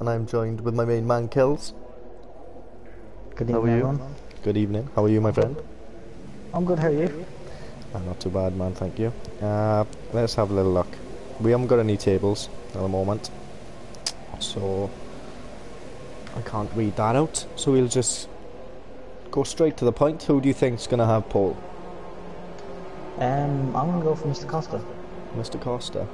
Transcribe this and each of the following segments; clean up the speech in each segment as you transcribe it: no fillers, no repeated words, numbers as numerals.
and I'm joined with my main man, Kills. Good How evening, are you? everyone. Good evening. How are you, my friend? I'm good, how are you? Not too bad, man, thank you. Let's have a little look. We haven't got any tables at the moment, so I can't read that out. So we'll just go straight to the point. Who do you think's going to have pole? I'm gonna go for Mr. Costa. Mr. Costa.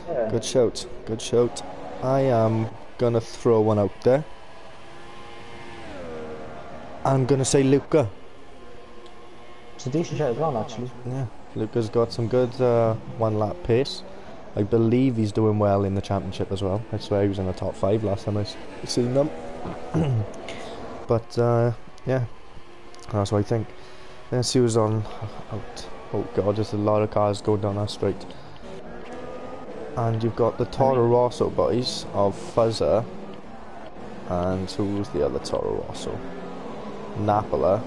Yeah. Good shout, good shout. I am going to throw one out there. I'm going to say Luca. It's a decent shot as well, actually. Yeah, Luca's got some good one lap pace. I believe he's doing well in the championship as well. I swear he was in the top 5 last time I seen them. But yeah, that's what I think. Let's see who's on out. Oh god, there's a lot of cars going down that straight. And you've got the Toro Rosso boys of Fuzzer. And who's the other Toro Rosso? Napola.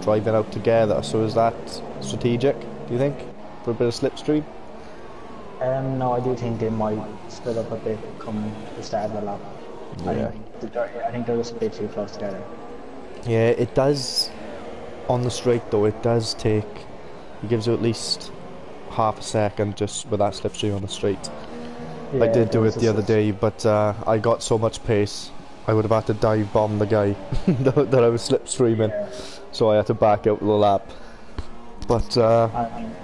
Driving out together. So is that strategic, do you think? For a bit of slipstream? No, I do think they might split up a bit come the start of the lap. Yeah. I think they're just a bit too close together. Yeah, it does. On the straight though, it does take. It gives you at least half a second just with that slipstream on the straight. Yeah, I did do it the other day, but I got so much pace, I would have had to dive bomb the guy that I was slipstreaming. Yeah. So I had to back out the lap. But I mean,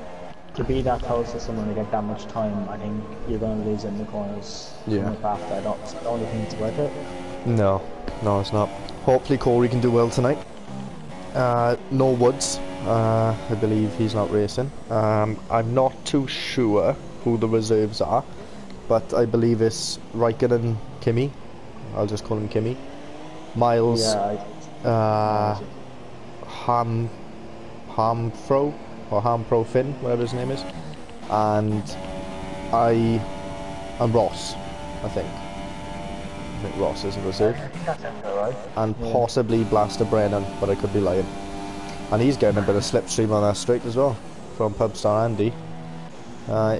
to be that close to someone to get that much time, I think you're going to lose it in the corners. Yeah. After. I don't really think it's worth it. no, it's not. Hopefully Corey can do well tonight. No Woods. I believe he's not racing. I'm not too sure who the reserves are, but I believe it's Riken and Kimmy. I'll just call him Kimmy. Miles, Hamfro or Hampro Finn, whatever his name is, and Ross, I think. I think Ross is a reserve. I think that sounds alright. And possibly Blaster Brennan, but I could be lying. And he's getting a bit of slipstream on that straight as well, from Pubstar Andy.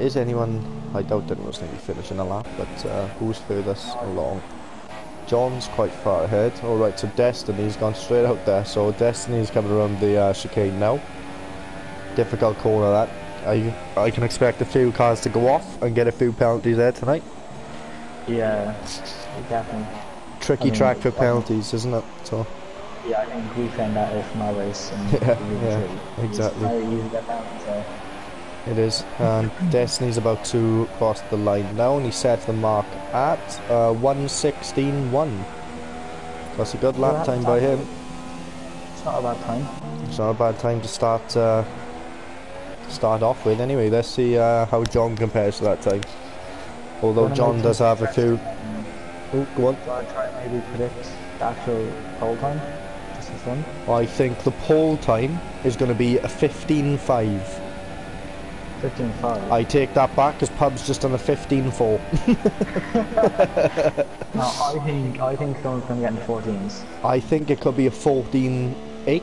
Is anyone, I doubt anyone's going to be finishing a lap, but who's furthest along? John's quite far ahead. Alright, so Destiny's gone straight out there, so Destiny's coming around the chicane now. Difficult corner that. I can expect a few cars to go off and get a few penalties there tonight. Yeah, definitely. Tricky track for penalties, isn't it? So. Yeah, I think we found that out from our race. And yeah, exactly. It's very easy to get down, so. It is, and Destiny's about to cross the line now, and he sets the mark at 1:16.1. That's a good lap time by him. It's not a bad time. It's not a bad time to start off with. Anyway, let's see how John compares to that time. Although John does have a few. Oh, go on. Do you want to try and maybe predict the actual pole time, just for fun? I think the pole time is going to be a 15.5. 15.5. I take that back because Pub's just on a 15.4. No, I think someone's going to get in the 14s. I think it could be a 14.8.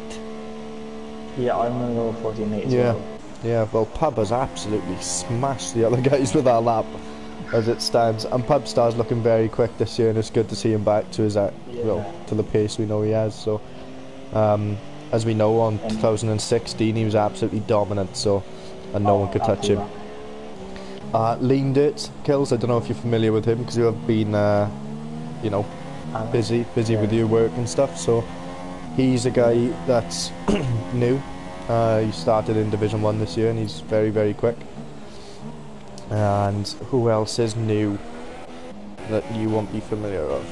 Yeah, I'm going to go with 14.8 as Yeah. well. Yeah, well, Pub has absolutely smashed the other guys with that lap as it stands, and Pubstar's looking very quick this year, and it's good to see him back to his well, to the pace we know he has. So, as we know, on 2016 he was absolutely dominant. So, and no one could touch him. Lean Dirt Kills. I don't know if you're familiar with him because you have been, you know, busy with your work and stuff. So, he's a guy that's new. He started in Division 1 this year and he's very, very quick. And who else is new that you won't be familiar with?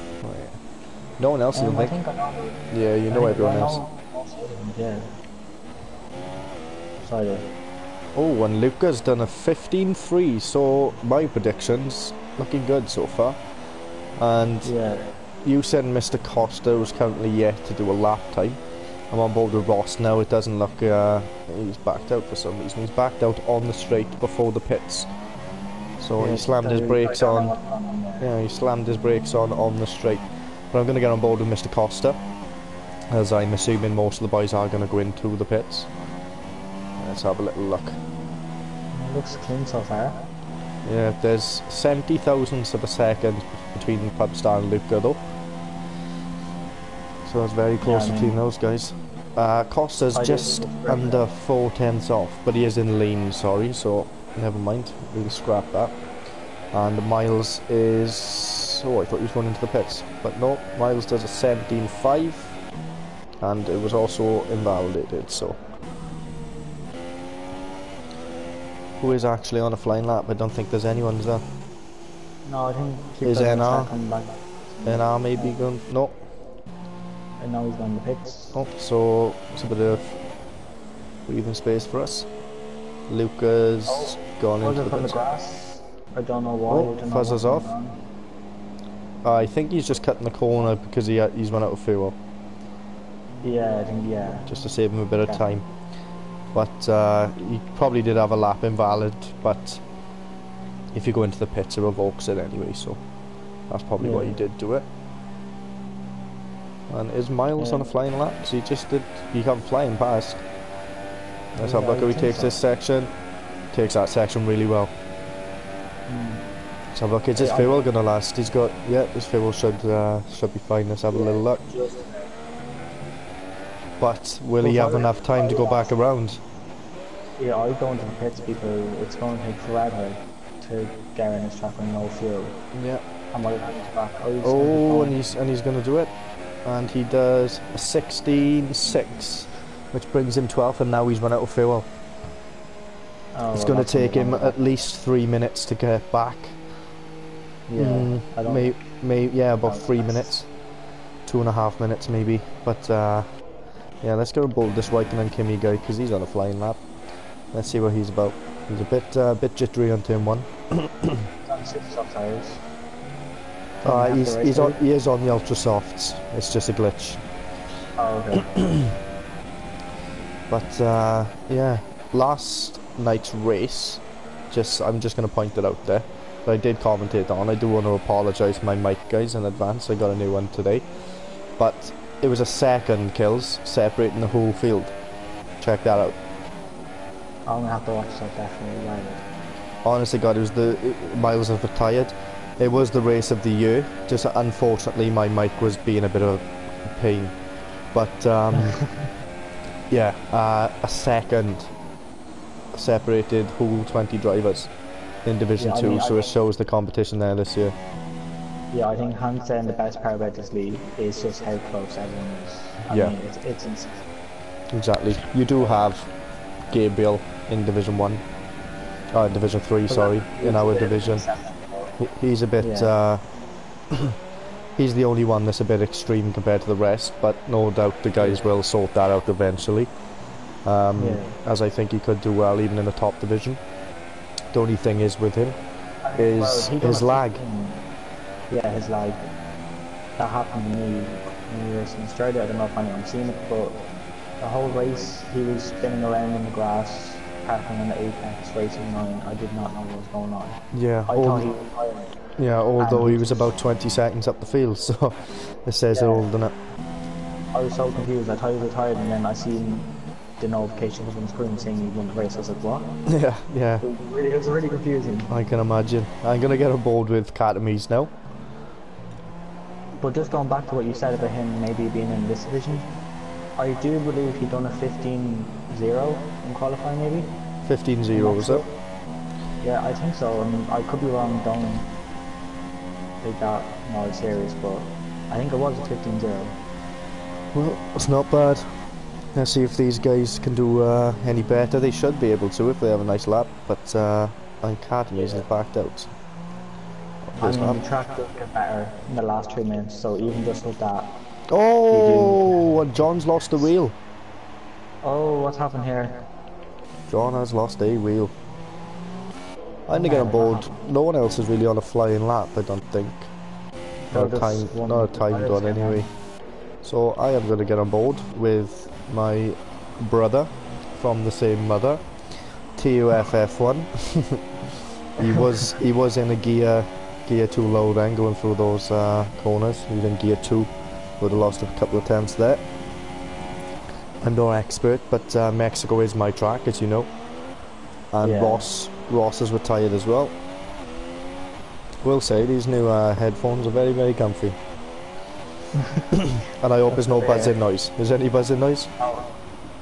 No one else, I don't think. I know. Yeah, you know everyone else. Yeah. Sorry. Oh, and Luca's done a 15.3, so my prediction's looking good so far. And yeah. You said Mr. Costa was currently yet to do a lap time. I'm on board with Ross now. It doesn't look he's backed out for some reason. He's backed out on the straight before the pits. So he slammed his brakes on. Yeah, he slammed his brakes on the straight. But I'm going to get on board with Mr. Costa, as I'm assuming most of the boys are going to go into the pits. Let's have a little look. It looks clean so far. Yeah, there's 70 thousandths of a second between Pubstar and Luca though. So it's very close between those guys. Costa's just under 4 tenths off, but he is in lean, sorry, so never mind, we'll scrap that. And Miles is... oh, I thought he was going into the pits, but no, Miles does a 17.5, and it was also invalidated, so... who is actually on a flying lap? I don't think there's anyone, is there? No, I think... is NR? NR maybe going... no. And now he's going to the pits. Oh, so it's a bit of breathing space for us. Luca's gone into the pits. Grass. I don't know why. Oh, fuzzes off. I think he's just cutting the corner because he's run out of fuel. Yeah, I think, yeah. Just to save him a bit of time. But he probably did have a lap invalid, but if you go into the pits it revokes it anyway, so that's probably why he did do it. And is Miles on a flying lap? Because he just did, he come flying past. Let's have a look how he takes this section. Takes that section really well. Let's have a look, is his fuel going to last? He's got, yeah, his fuel should be fine. Let's have a little look. But will he have enough time to go back around? Yeah, I go into the pits because it's going to take forever to get in his track with no fuel. Yeah. And by the time he's back, and he's going to do it. And he does a 16.6, which brings him 12th, and now he's run out of fuel. It's going to take him at least 3 minutes to get back. Yeah, I don't yeah, about 3 minutes. 2.5 minutes maybe. But yeah, let's go and bolt this Raikkonen Kimi guy because he's on a flying lap. Let's see what he's about. He's a bit jittery on turn 1. He is on the ultra softs. It's just a glitch. Oh, okay. But yeah, last night's race, I'm just going to point it out there, but I did commentate on. I do want to apologise to my mic guys in advance. I got a new one today, but it was a second kills separating the whole field. Check that out. I'm gonna have to watch that definitely. Right. Honestly, God, it was Miles have retired. It was the race of the year. Just unfortunately, my mic was being a bit of a pain. But yeah, a second separated whole 20 drivers in Division 2, so it shows the competition there this year. Yeah, I think hands down the best part about this league is just how close everyone is. I mean, it's insane. Exactly. You do have Gabriel in Division 1. Division 3, sorry, in our division. He's a bit, he's the only one that's a bit extreme compared to the rest, but no doubt the guys will sort that out eventually. As I think he could do well even in the top division. The only thing is with him is his lag. Yeah, his lag. That happened to me when we were in Australia. I don't know if anyone's seen it, but the whole race he was spinning around in the grass, parking on the apex, racing line. I did not know what was going on. Yeah, I thought he was tired. Yeah, although he was about 20 seconds up the field, so it says it all, doesn't it? I was so confused. I thought he was tired, and then I seen the notification was on the screen saying he won the race. I was like, what? Yeah. It was really confusing. I can imagine. I'm gonna get on board with Katamis now. But just going back to what you said about him maybe being in this division, I do believe he done a 15-0 in qualifying, maybe. 15-0, was it? Yeah, I think so. I could be wrong. Don't take that not serious, but I think it was a 15-0. Well, it's not bad. Let's see if these guys can do any better. They should be able to if they have a nice lap, but Katamis has backed out. I mean, the track does get better in the last 2 minutes, so even just with that. Oh, and John's lost the wheel. Oh, what's happened here? John has lost a wheel. I'm gonna get on board. No one else is really on a flying lap, I don't think. Not a time done anyway. So I am gonna get on board with my brother from the same mother, TUF F1. he was in a gear 2 low then, going through those corners. He was in gear 2. Would have lost a couple of tenths there. I'm no expert, but Mexico is my track, as you know. And Ross is retired as well. will say these new headphones are very, very comfy. And I hope there's no buzzing noise. Is there any buzzing noise? Oh,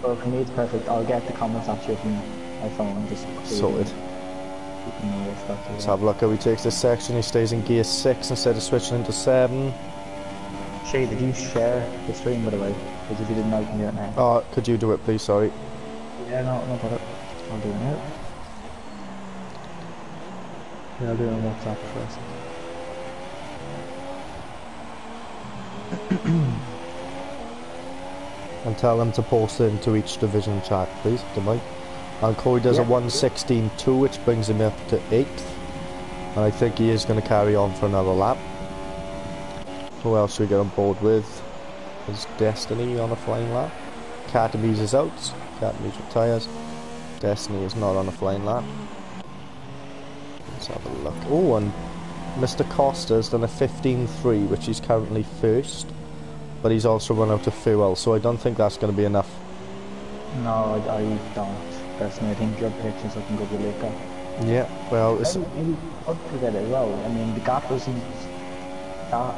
well, for me it's perfect. I'll get the comments actually from my phone. Just sorted. Let's have a look how he takes this section. He stays in gear 6 instead of switching into 7. Shay, did you share the stream by the way? Because if you didn't, I can do it now. Oh, could you do it please? Sorry. Yeah, no bother. I'll do it now. Yeah, I'll do it on WhatsApp first. And tell them to post it into each division chat, please. Don't mind. And Corey does a 1:16.2, which brings him up to 8th. And I think he is going to carry on for another lap. Who else should we get on board with? Is Destiny on a flying lap? Catamies is out. Catamies retires. Destiny is not on a flying lap. Let's have a look. Oh, and Mr. Costa's done a 15.3, which is currently first. But he's also run out of fuel, so I don't think that's going to be enough. No, I don't. Personally, I think your picture's looking good with Luca. Yeah, well, it's... Maybe Pub could get it as well. I mean, the gap isn't that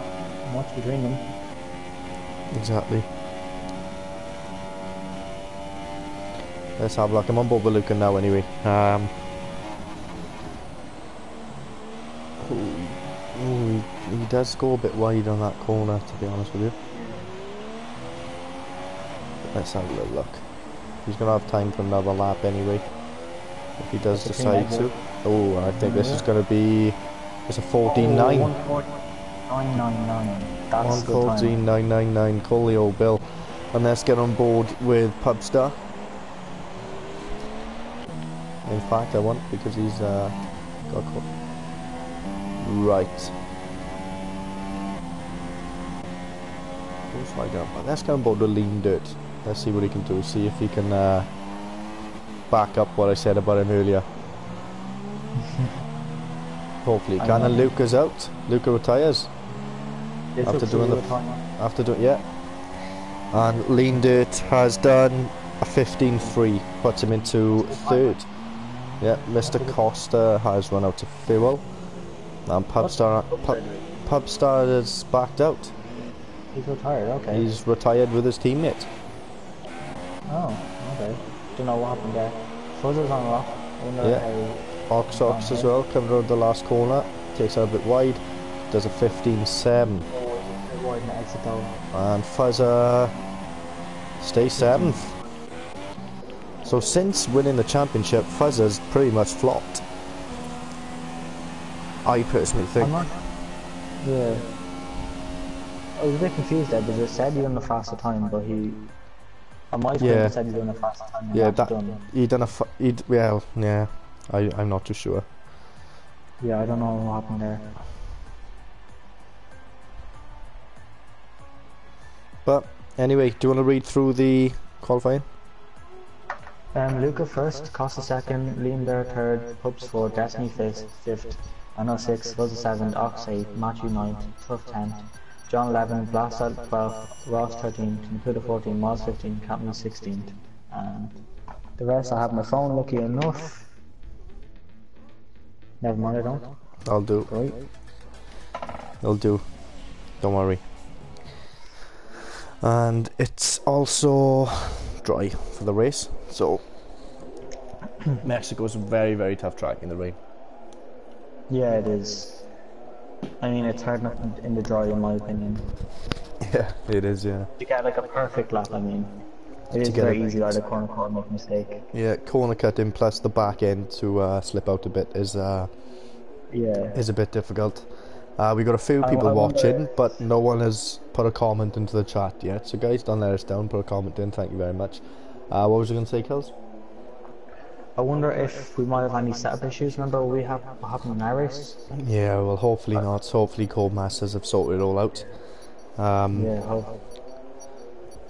much between them. Exactly. Let's have a look. I'm on board with Luca now anyway. He does go a bit wide on that corner, to be honest with you. Let's have a little look. He's going to have time for another lap anyway, if he does decide to. Oh, I think this is going to be... It's a 14.9. 1:14.999. That's 1:14.999. Call the old bill. And let's get on board with Pubstar. In fact, I won't, because he's got caught. Right. Let's go on board with Lean Dirt. Let's see what he can do. See if he can back up what I said about him earlier. Hopefully he can. And Luca's out. Luca retires. After doing yeah. And Lean Dirt has done a 15.3, puts him into 3rd. Yeah, Mr. Costa has run out of fuel. And Pubstar is backed out. He's retired, okay. He's retired with his teammate. Oh, okay. Don't know what happened there. Fuzzer's on rock. Yeah. Ox as well, coming around the last corner. Takes it a bit wide. Does a 15.7. Wide in the exit though. And Fuzzer stays 7th. So since winning the championship, Fuzzer's pretty much flopped. I personally think. Yeah. I was a bit confused there because it said he done a faster time, but he... On my screen it said he done a faster time. Yeah, he done a... well, yeah. I'm not too sure. Yeah, I don't know what happened there. But, anyway, do you want to read through the qualifying? Luca first, Costa second, Liam Bear third, Pubs 4, Destiny fifth, Anno 6, Buzzer 7th, Ox 8, Matthew 9th, TUF 10, John 11, Blastad 12, Ross 13, Computer 14, Moz 15, Captain 16th, and the rest I have my phone, lucky enough. Never mind, I don't. I'll do. Right. I'll do. Don't worry. And it's also dry for the race, so Mexico's a very, very tough track in the rain. Yeah, it is. I mean, it's hard enough in the dry, in my opinion. Yeah, it is, yeah. To get like a perfect lap, I mean. It is very easy to corner cut and make a mistake. Yeah, corner cutting plus the back end to slip out a bit is a bit difficult. We got a few people watching, but no one has put a comment into the chat yet. So guys, don't let us down. Put a comment in. Thank you very much. What was you going to say, Kels? I wonder if we might have any setup issues. Remember what happened in our race? Yeah, well, hopefully not. Hopefully Codemasters have sorted it all out. Yeah, hopefully.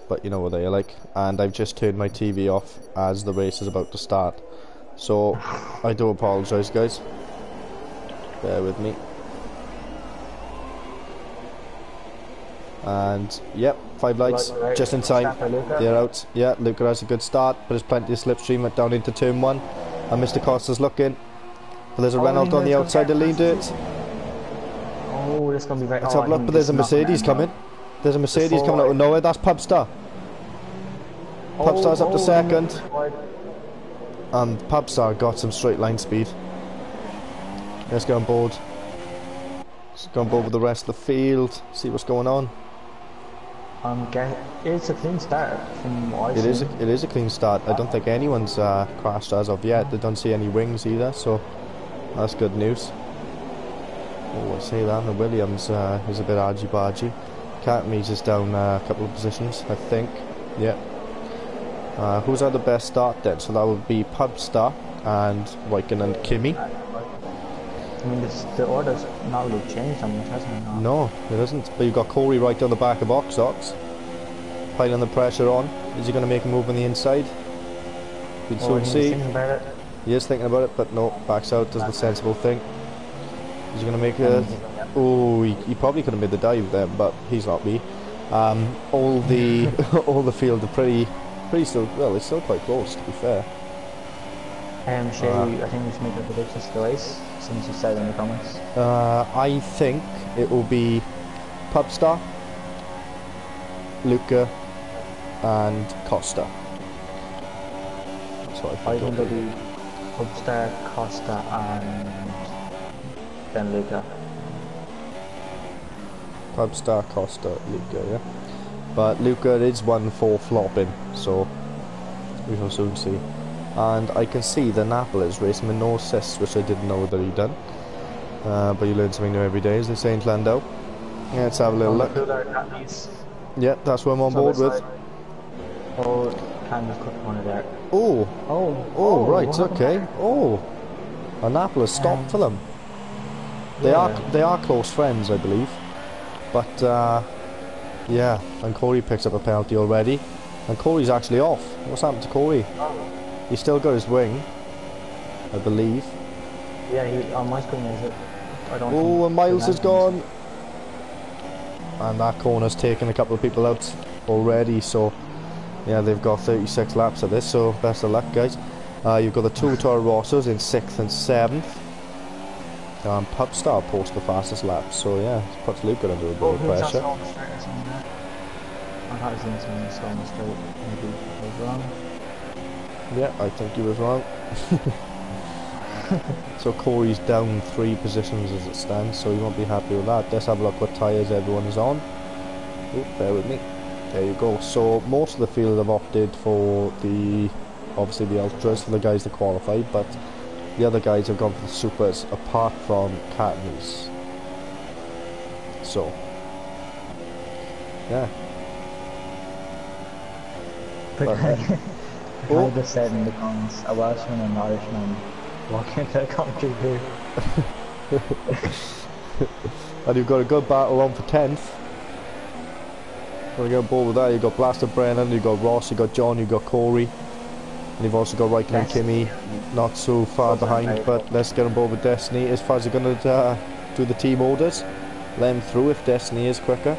But you know what they are like. And I've just turned my TV off as the race is about to start. So I do apologise, guys. Bear with me. And yep, 5 lights just in time. They're out. Yeah, Luca has a good start, but there's plenty of slipstream down into turn 1. And Mr. Costa's looking. But there's a Renault on the outside of Lean Dirt. this is going to be very... Let's have a look, but there's a Mercedes coming. There's a Mercedes coming out of nowhere. That's Pubstar. Pubstar's up to second. And Pubstar got some straight line speed. Let's go on board. Let's go on board with the rest of the field. See what's going on. It's a clean start from what I see. It is a clean start. I don't think anyone's crashed as of yet. They don't see any wings either, so that's good news. Oh, I say that. And the Williams is a bit argy-bargy. Catamese is down a couple of positions, I think. Yeah. Who's had the best start then? So that would be Pubstar and Wyken and Kimi. I mean, the order's not really changed on much, hasn't it? No, it isn't. But you've got Corey right on the back of Ox, piling the pressure on. Is he going to make a move on the inside? We'll soon see. He is thinking about it, but no, backs out, does the sensible thing. Is he going to make a... Oh, he probably could have made the dive there, but he's not me. All the all the field are pretty still... Well, it's still quite close, to be fair. Shay, I think we should make a prediction for the race, since you said in the comments. I think it will be Pubstar, Luca, and Costa. That's what I think it'll be Pubstar, Costa, and then Luca. Pubstar, Costa, Luca, yeah. But Luca is 1-4 flopping, so we shall soon see. And I can see the Napple is racing with no assists, which I didn't know that he'd done. But you learn something new every day, as they say in Llandau. Yeah, let's have a little look. Yeah, that's what I'm on board with. Oh, can just cut one of there. Oh, right, okay. Oh, a Napple has stopped for them. They are close friends, I believe. But yeah, and Corey picks up a penalty already. And Corey's actually off. What's happened to Corey? He's still got his wing, I believe. Yeah, on my screen is it? Oh, and Miles is gone. And that corner's taken a couple of people out already, so yeah, they've got 36 laps of this, so best of luck, guys. You've got the two Toro Rossos in 6th and 7th. Pubstar posts the fastest laps, so yeah, it puts Luca under a bit of pressure. I thought I seen someone slow the straight, maybe I was wrong. Yeah, I think you was wrong. So Corey's down 3 positions as it stands, so he won't be happy with that. Let's have a look what tyres everyone is on. Oh, bear with me. There you go. So most of the field have opted for obviously the Ultras for the guys that qualified, but the other guys have gone for the Supers apart from Catamese. So yeah. I just said in the comments, a Welshman and an Irishman walking into the country here. And you've got a good battle on for 10th. We're going to go with that. You've got Blaster Brennan, you've got Ross, you've got John, you've got Corey. And you've also got Ryken and Kimi, not so far behind, but let's get on board with Destiny. As far as you're going to do the team orders, let him through if Destiny is quicker.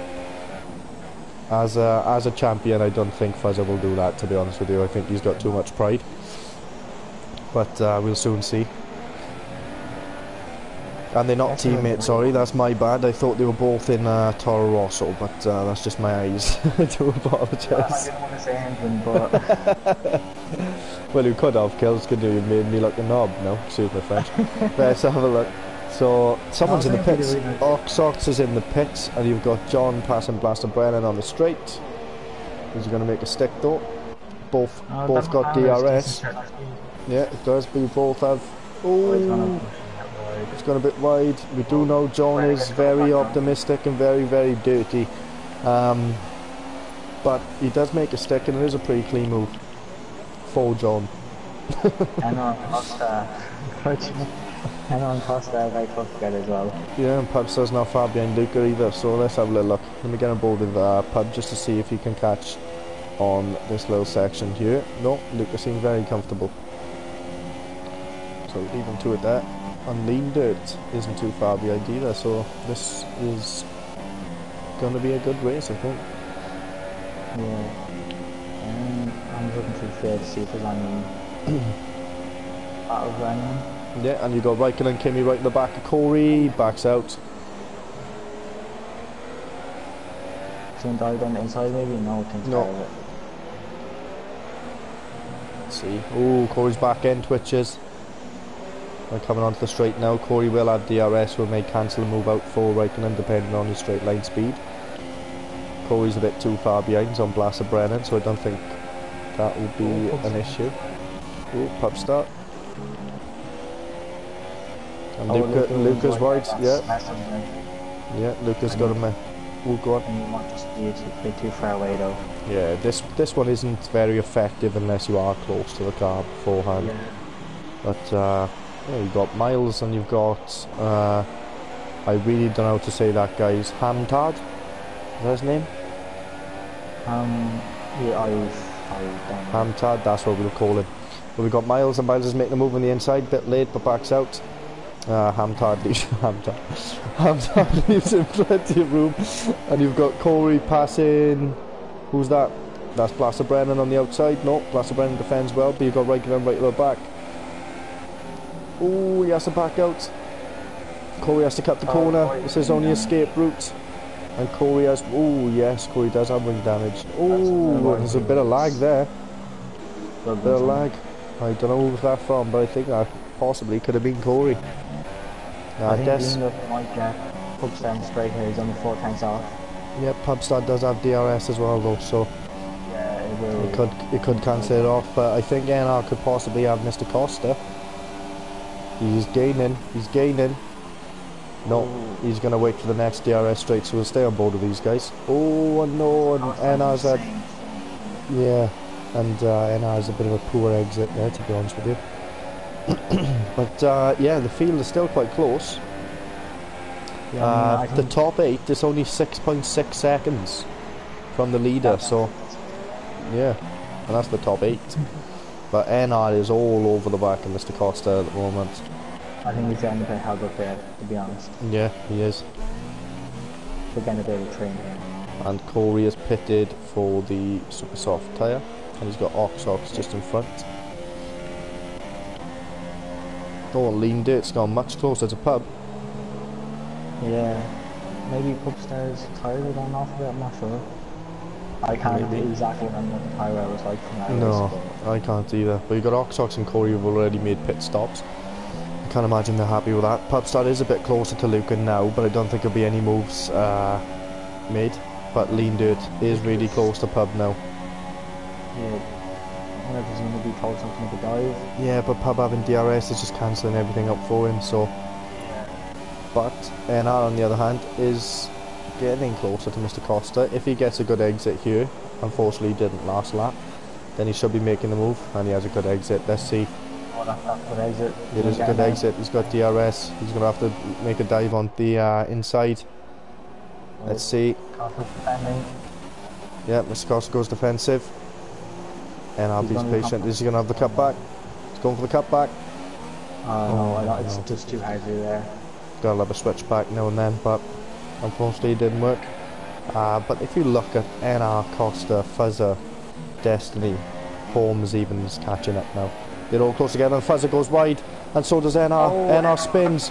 As a champion, I don't think Fuzzer will do that, to be honest with you. I think he's got too much pride. But we'll soon see. And they're not teammates, sorry, that's my bad. I thought they were both in Toro Rosso, but that's just my eyes. I do apologise. I didn't want to say anything, but... Well, you could have, Kills, could do. You made me like a knob, no? Excuse my French. Let's have a look. So, someone's in the pits. Ox is in the pits, and you've got John passing Blaster Brennan on the straight. Is he going to make a stick, though? Both got DRS. Yeah, it does, but you both have... Oh, it's gone a bit wide. We do know John is very optimistic and very, very dirty. But he does make a stick, and it is a pretty clean move for John. I know Costa very close together as well. Yeah, and Pubstar's not far behind Luca either, so let's have a little look. Let me get on board with Pub just to see if he can catch on this little section here. No, Luca seems very comfortable. So leave him to it there. And Lean Dirt isn't too far behind either, so this is going to be a good race, I think. Yeah. I'm looking to fair to see if there's any battles running. Yeah, and you got Ryken and Kimi right in the back of Corey, backs out. soon dive down the inside maybe? No, think No. of it. Let's see. Oh, Corey's back end twitches. We're coming onto the straight now. Corey will have DRS, will may cancel and move out full right and then depending on his straight line speed. Corey's a bit too far behind, he's on Blasser Brennan, so I don't think that will be an issue. Oh, pub start. And Luca's wide, yeah. Yeah, Luca's got him. Oh, go on. And you want just be too far away though. Yeah, this one isn't very effective unless you are close to the car beforehand. Yeah. But yeah, you've got Miles and you've got I really don't know how to say that guy's Hamtard. Is that his name? Yeah, I don't know. Hamtard, that's what we'll call him. But we've got Miles, and Miles is making a move on the inside, bit late but backs out. Hamtard leaves Hamtard leaves him plenty of room. And you've got Corey passing. Who's that? That's Blasser Brennan on the outside. No, Blasser Brennan defends well, but you've got Raikkonen right at the back. Oh, he has to back out. Corey has to cut the corner. This is only escape route. And Corey has. Oh, yes, Corey does have wing damage. Oh, there's a bit of lag there. A bit of lag. I don't know who was that from, but I think that possibly could have been Corey. I think Liam might get Pubstar straight here, he's only 4 tanks off. Yeah, Pubstar does have DRS as well though, so yeah, it will. It could cancel it off, but I think NR could possibly have Mr. Costa. He's gaining. No, he's going to wait for the next DRS straight, so we'll stay on board with these guys. Oh, no, and NR's had... Yeah, and NR's a bit of a poor exit there, to be honest with you. But yeah, the field is still quite close. Yeah, the top 8 is only 6.6 seconds from the leader, so yeah, and that's the top 8. But NR is all over the back of Mr. Costa at the moment. I think he's getting a bit held up there, to be honest. Yeah, he is. We're getting a bit of a train here. And Corey is pitted for the super soft tyre, and he's got Ox just in front. Oh, Lean Dirt's gone much closer to Pub. Yeah, maybe Pubstar's tyre were going off a bit, I'm not sure. I can't exactly remember what the tyre wear was like from that No, race, I can't either. But you've got Ox and Corey who've already made pit stops. I can't imagine they're happy with that. Pubstar is a bit closer to Luca now, but I don't think there'll be any moves made. But Lean Dirt is really close to Pub now. Yeah. I wonder if he's going to be told something to dive. Yeah, but Pub having DRS is just cancelling everything up for him, so... But NR on the other hand is getting closer to Mr. Costa. If he gets a good exit here, unfortunately he didn't last lap, then he should be making the move, and he has a good exit. Let's see. Oh, that's a good exit. It is a good exit. He's got DRS. He's going to have to make a dive on the inside. Let's see. Costa's defending. Yeah, Mr. Costa goes defensive. NRB's patient. Is he going to have the cutback? He's going for the cutback. No, it's just too hard to do there. Got to have a switch back now and then, but unfortunately it didn't work. But if you look at NR, Costa, Fuzzer, Destiny, Holmes even is catching up now. They're all close together and Fuzzer goes wide and so does NR. NR spins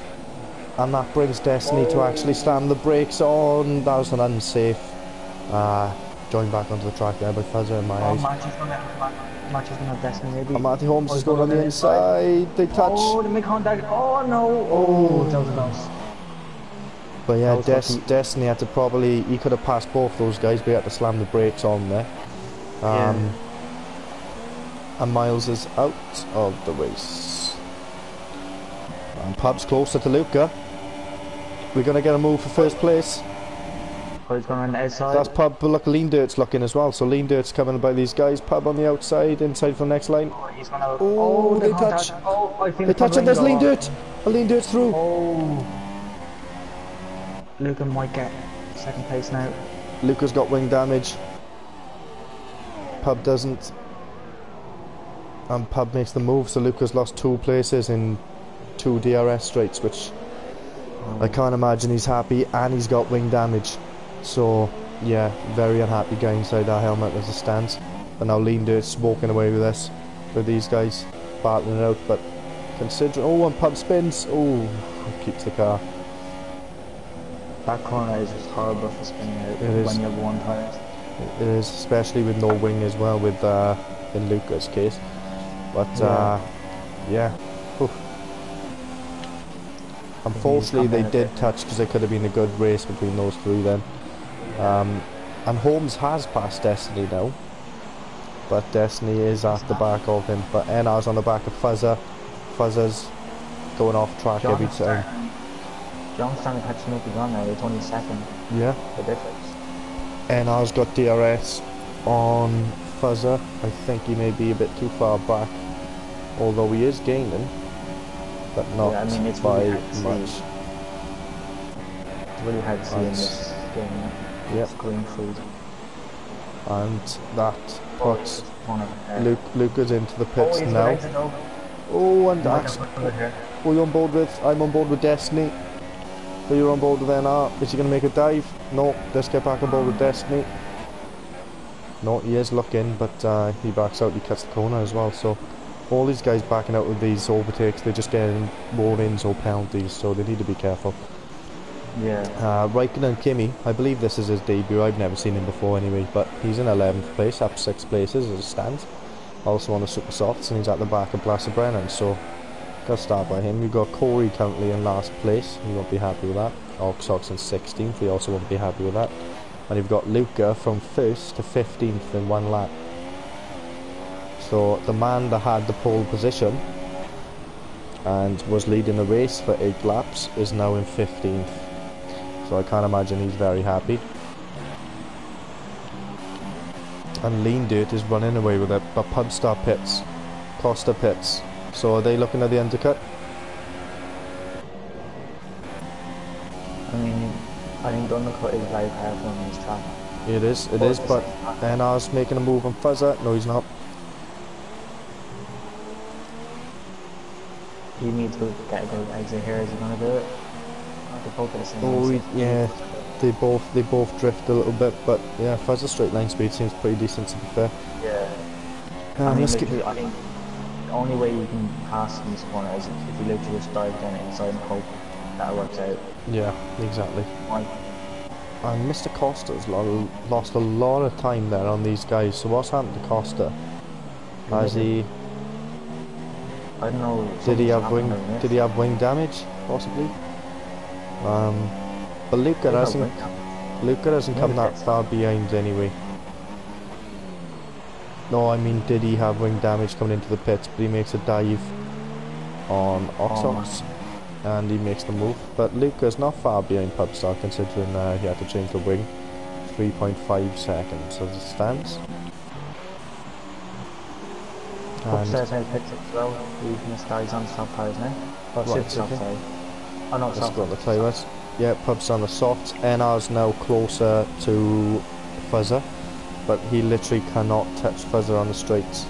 and that brings Destiny to actually slam the brakes on. That was an unsafe join back onto the track there by Fuzzer in my eyes. Match's gonna have Destiny maybe. Matty Holmes is going on the inside. They touch. Oh, they make contact. Oh no. Oh, that was close. But yeah, Destiny had to probably... He could have passed both those guys, but he had to slam the brakes on there. And Miles is out of the race. And Pub's closer to Luca. We're going to get a move for first place. Oh, he's going around the outside. That's Pub, but look, Lean Dirt's looking as well. So Lean Dirt's coming by these guys. Pub on the outside, inside for the next line. Oh, he's gonna... They touch. Oh, I think they touch and there's Lean Dirt. And Lean Dirt's through. Oh. Luca might get second place now. Luca's got wing damage. Pub doesn't. And Pub makes the move, so Luca's lost 2 places in 2 DRS straights, which I can't imagine he's happy, and he's got wing damage. So, yeah, very unhappy guy inside that helmet as it stands. But now Lean Dirt's walking away with this, with these guys, battling it out, but considering... Oh, and Pub spins. Oh, keeps the car. That corner is just horrible for spinning out It is. when you have one tyre. It is, especially with no wing as well, with in Luca's case. But yeah. Oof. Unfortunately, they did touch because it could have been a good race between those three then. And Holmes has passed Destiny now, but Destiny is at the back of him. But NR's on the back of Fuzzer. Fuzzer's going off track every time. John's trying to catch him up again now. It's only second. Yeah. The difference. NR's got DRS on Fuzzer. I think he may be a bit too far back, although he is gaining, but not it's by really much. It's really hard to see in this game. Yep. It's green food. And that puts Luca's into the pits now. Oh, and Dax. Who are you on board with? I'm on board with Destiny. So you're on board with NR. Is he going to make a dive? No. Let's get back on board with Destiny. No, he is looking, but he backs out. He cuts the corner as well. So all these guys backing out with these overtakes, they're just getting warnings or penalties, so they need to be careful. Yeah. Raikkonen and Kimi, I believe this is his debut. I've never seen him before anyway, but he's in 11th place, up 6 places as it stands. Also on the super softs, and he's at the back of Brennan, so got to start by him. You've got Corey currently in last place. He won't be happy with that. Oxox in 16th. He also won't be happy with that. And you've got Luca from 1st to 15th in 1 lap. So the man that had the pole position and was leading the race for 8 laps is now in 15th. So I can't imagine he's very happy. And Lean Dirt is running away with it, but Pubstar pits, Costa pits. So are they looking at the undercut? I mean, I think the undercut is very powerful on this track. It is, but NR's making a move on Fuzzer. No, he's not. You need to get a good exit here. Is he going to do it? Oh, yeah. They both drift a little bit, but yeah, Fuzzer's straight line speed seems pretty decent to be fair. Yeah. I mean, I think the only way you can pass in this corner is if you literally just dive down inside and hope that works out. Yeah, exactly. And Mr. Costa's lost a lot of time there on these guys. So what's happened to Costa? Has he? I don't know. Did he have wing damage? Possibly. But Luca doesn't come that far behind anyway. No, I mean, did he have wing damage coming into the pits? But he makes a dive on Oxox, and he makes the move. But Luca's not far behind Pubstar, considering he had to change the wing. 3.5 seconds as it stands. Pubstar's out pits as well. We've missed guys on soft tyres now. Right, okay. Oh no, let's go on the tyres. Yeah, Pub's on the softs. NR's now closer to Fuzzer, but he literally cannot touch Fuzzer on the straights.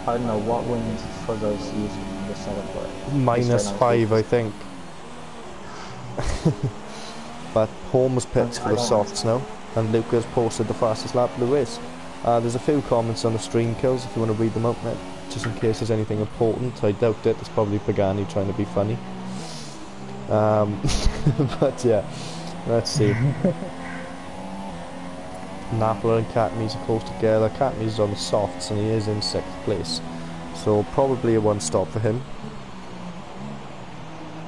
I don't know what wings Fuzzer's using in this setup for. -5, I think. But Holmes pits for the softs now, and Lucas posted the fastest lap of the race. There's a few comments on the stream kills if you want to read them out, mate, just in case there's anything important. I doubt it. It's probably Pagani trying to be funny. But yeah, let's see. Napler and Katmies are close together. Katmies is on the softs and he is in 6th place, so probably a 1 stop for him.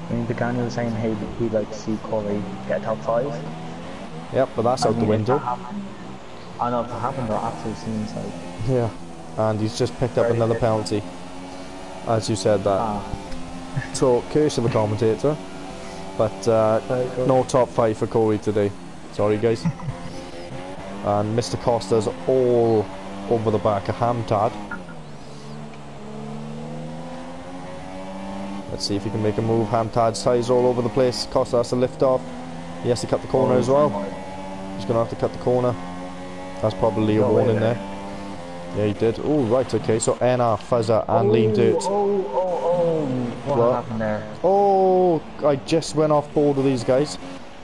I mean, Pagani was saying he'd like to see Corey get top 5. Yep, but that's out the window. I know if it happened, that absolutely seems like. Yeah, and he's just picked up another penalty, as you said that. So curse of the commentator. But no top 5 for Corey today. Sorry guys. And Mr. Costa's all over the back of Hamtad. Let's see if he can make a move. Hamtad's tyres all over the place. Costa has to lift off. He has to cut the corner as well. He's going to have to cut the corner. That's probably a warning there. Yeah, he did. Oh, right, okay. So NR, Fuzzer and Lean Dirt. What happened there? Oh, I just went off board with these guys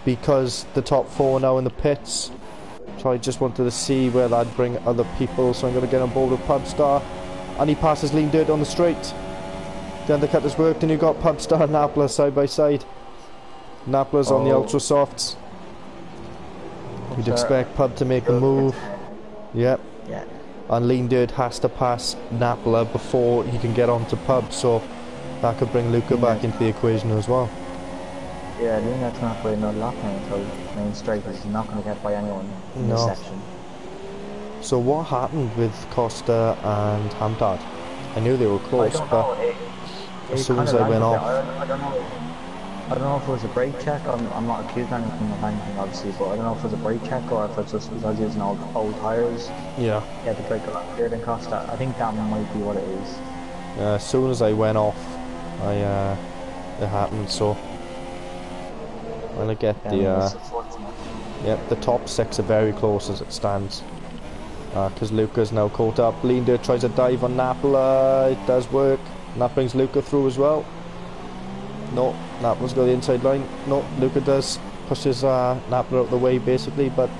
because the top 4 are now in the pits. So I just wanted to see where that'd bring other people. So I'm going to get on board with Pubstar. And he passes Lean Dirt on the straight. The undercut has worked and you've got Pubstar and Appler side by side. Napler's on the ultra softs. You'd expect Pub to make the move. Yep. Yeah. And Lean Dirt has to pass Napler before he can get onto Pub, so that could bring Luca back into the equation as well. Yeah, Lean Dirt's not putting no lock until main straight, because he's not going to get by anyone in this section. So what happened with Costa and Hamdard? I knew they were close, but as soon as I went off... I don't know if it was a brake check. I'm not accusing anything of anything, obviously, but I don't know if it was a brake check or if it's just because using old tyres. Yeah. He had to brake a lot clearer than Costa. I think that might be what it is. As soon as I went off, it happened, so... I'm gonna get the top 6 are very close as it stands. Because Luca's now caught up. Lean Dirt tries a dive on Napler. It does work. And that brings Luca through as well. No, Napler's got the inside line. No, Luca does. Pushes Napler out the way basically, but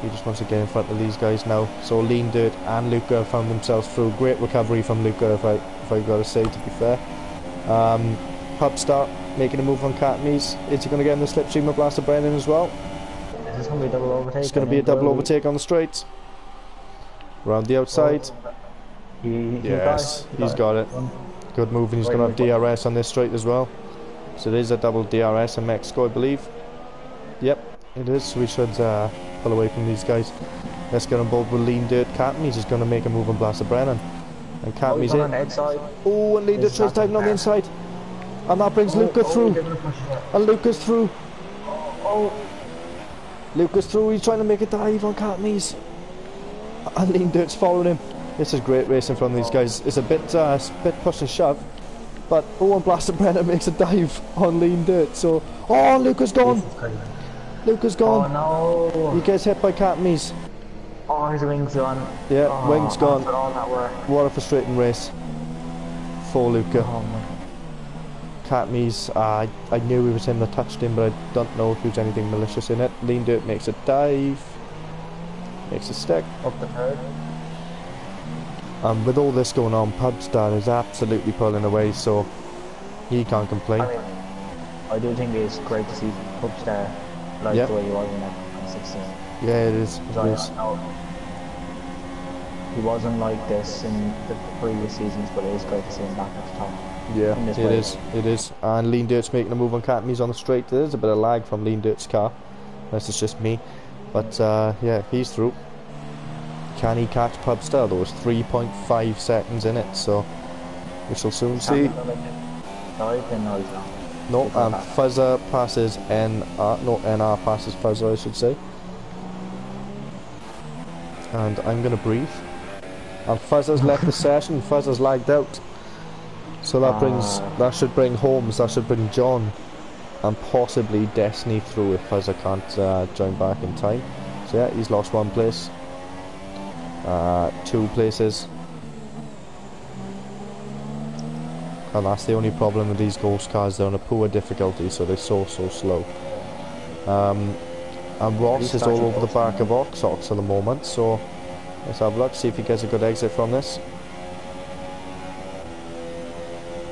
he just wants to get in front of these guys now. So Lean Dirt and Luca found themselves through. Great recovery from Luca, if I got to say, to be fair. Pubstar making a move on Catmies. Is he going to get in the slipstream of Blaster Brennan as well? Is this going to be a double overtake? It's going to be a double overtake on the straights. Round the outside. Yes, he's got it. Good move, and he's going to have DRS on this straight as well. So it is a double DRS in Mexico, I believe. Yep, it is. So we should pull away from these guys. Let's get on board with Lean Dirt. Catmies is going to make a move on Blaster Brennan. And Catmies in. Oh, and Lean Dirt tries diving on the inside. And that brings Luca through. And Luca's through. Luca's through. He's trying to make a dive on Catmies. And Lean Dirt's following him. This is great racing from these guys. It's a bit push and shove, but and Blaster Brennan makes a dive on Lean Dirt. So, Luca's gone. Luca's gone. Oh no! He gets hit by Catmies. Oh, his wing's gone. Yeah, wing's gone. After all that work. What a frustrating race for Luca. Catmies, I knew it was him that touched him, but I don't know if there was anything malicious in it. Lean Dirt makes a dive. Makes a stick. Up the third. And with all this going on, Pubstar is absolutely pulling away, so he can't complain. I do think it's great to see Pubstar like the way he was in 2016. Yeah, it is. He wasn't like this in the previous seasons, but it is great to see him back at the top. Yeah, it is. It is. And Lean Dirt's making a move on Catmies on the straight. There is a bit of lag from Lean Dirt's car. Unless it's just me. But yeah, he's through. Can he catch Pubstar? There was 3.5 seconds in it, so we shall soon see. No, Fuzzer passes NR passes Fuzzer, I should say. And I'm going to breathe. And Fuzzer's left the session, Fuzzer's lagged out. So that should bring Holmes, that should bring John, and possibly Destiny through if Fuzzer can't join back in time. So yeah, he's lost 1 place. 2 places. And that's the only problem with these ghost cars. They're on a poor difficulty, so they're so slow. And Ross is all over the back of Ox at the moment, so let's have a look, see if he gets a good exit from this.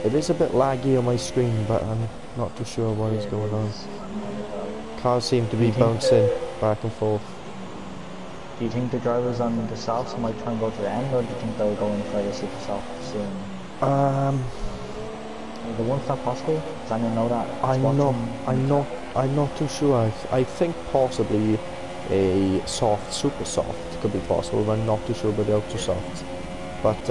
It is a bit laggy on my screen, but I'm not too sure what is going on. Cars seem to be bouncing back and forth. Do you think the drivers on the softs might try and go to the end, or do you think they'll go in for the super soft soon? Is the one stop possible? Does anyone know that? I'm not too sure. I think possibly a super soft could be possible, but I'm not too sure about the ultra softs. But